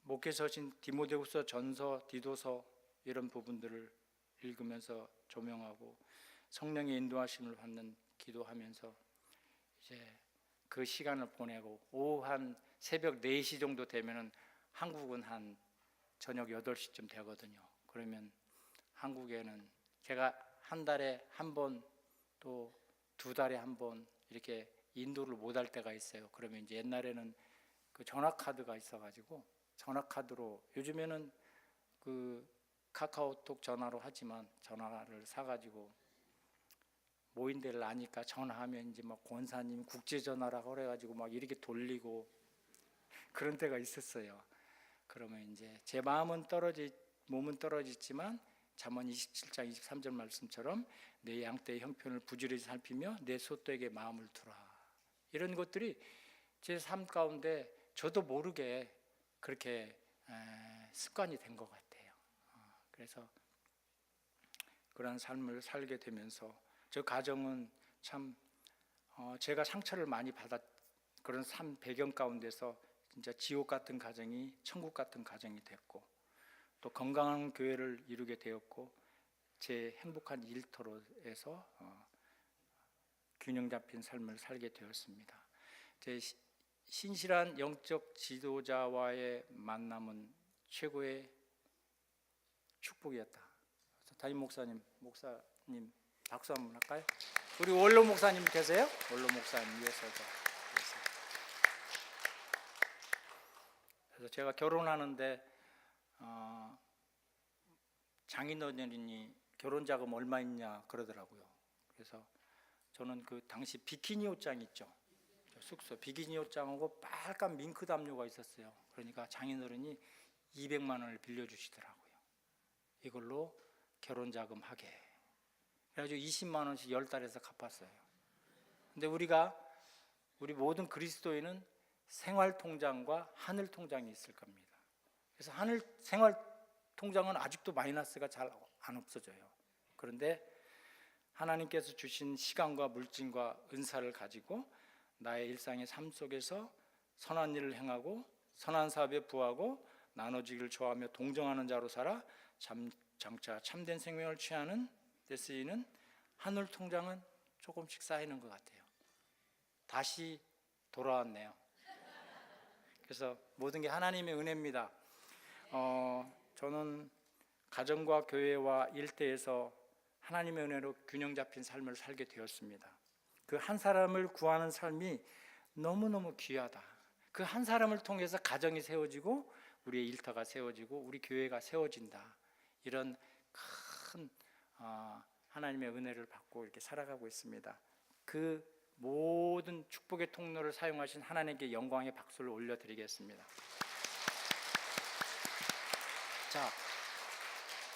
목회서신 디모데후서, 전서, 디도서 이런 부분들을 읽으면서 조명하고 성령의 인도하심을 받는 기도하면서 이제 그 시간을 보내고 오후 한 새벽 4시 정도 되면은 한국은 한 저녁 8시쯤 되거든요. 그러면 한국에는 제가 한 달에 한 번 또 2달에 한 번 이렇게 인도를 못 할 때가 있어요. 그러면 이제 옛날에는 그 전화카드가 있어가지고 전화카드로, 요즘에는 그 카카오톡 전화로 하지만 전화를 사가지고 모인 데를 아니까 전화하면 이제 막 권사님 국제전화라고 그래가지고 막 이렇게 돌리고 그런 때가 있었어요. 그러면 이제 제 몸은 떨어지지만 잠언 27장 23절 말씀처럼 내 양떼의 형편을 부지런히 살피며 내 소떼에게 마음을 두라. 이런 것들이 제 삶 가운데 저도 모르게 그렇게 습관이 된 것 같아요. 그래서 그런 삶을 살게 되면서 저 가정은 참 제가 상처를 많이 받았, 그런 삶 배경 가운데서 진짜 지옥 같은 가정이 천국 같은 가정이 됐고 또 건강한 교회를 이루게 되었고 제 행복한 일터로에서 균형 잡힌 삶을 살게 되었습니다. 제 신실한 영적 지도자와의 만남은 최고의 축복이었다. 담임 목사님 박수 한번 할까요? 우리 원로 목사님 계세요? 원로 목사님 위해서도. 그래서 제가 결혼하는데 장인어른이 결혼 자금 얼마 있냐 그러더라고요. 그래서 저는 그 당시 비키니 옷장 있죠, 숙소 비키니 옷장하고 빨간 밍크 담요가 있었어요. 그러니까 장인어른이 200만 원을 빌려주시더라고요. 이걸로 결혼 자금 하게. 그래가지고 20만 원씩 10달에서 갚았어요. 근데 우리 모든 그리스도인은 생활 통장과 하늘 통장이 있을 겁니다. 그래서 생활 통장은 아직도 마이너스가 잘 안 없어져요. 그런데 하나님께서 주신 시간과 물질과 은사를 가지고 나의 일상의 삶 속에서 선한 일을 행하고 선한 사업에 부하고 나눠주기를 좋아하며 동정하는 자로 살아 장차 참된 생명을 취하는 데 쓰이는 하늘 통장은 조금씩 쌓이는 것 같아요. 다시 돌아왔네요. 그래서 모든 게 하나님의 은혜입니다. 저는 가정과 교회와 일대에서 하나님의 은혜로 균형 잡힌 삶을 살게 되었습니다. 그 한 사람을 구하는 삶이 너무너무 귀하다. 그 한 사람을 통해서 가정이 세워지고 우리의 일터가 세워지고 우리 교회가 세워진다. 이런 큰 하나님의 은혜를 받고 이렇게 살아가고 있습니다. 그 모든 축복의 통로를 사용하신 하나님께 영광의 박수를 올려드리겠습니다. 자,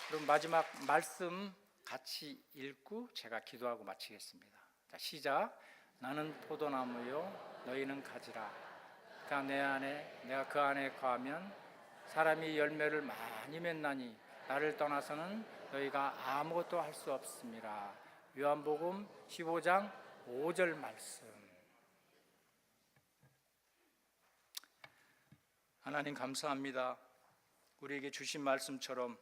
그럼 마지막 말씀 같이 읽고 제가 기도하고 마치겠습니다. 자, 시작. 나는 포도나무요 너희는 가지라. 그가 내 안에 내가 그 안에 거하면 사람이 열매를 많이 맺나니 나를 떠나서는 너희가 아무것도 할 수 없습니다. 요한복음 15장 5절 말씀. 하나님 감사합니다. 우리에게 주신 말씀처럼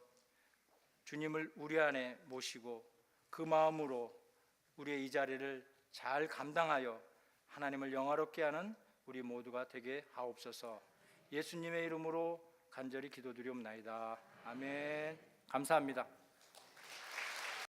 주님을 우리 안에 모시고 그 마음으로 우리의 이 자리를 잘 감당하여 하나님을 영화롭게 하는 우리 모두가 되게 하옵소서. 예수님의 이름으로 간절히 기도드리옵나이다. 아멘. 감사합니다.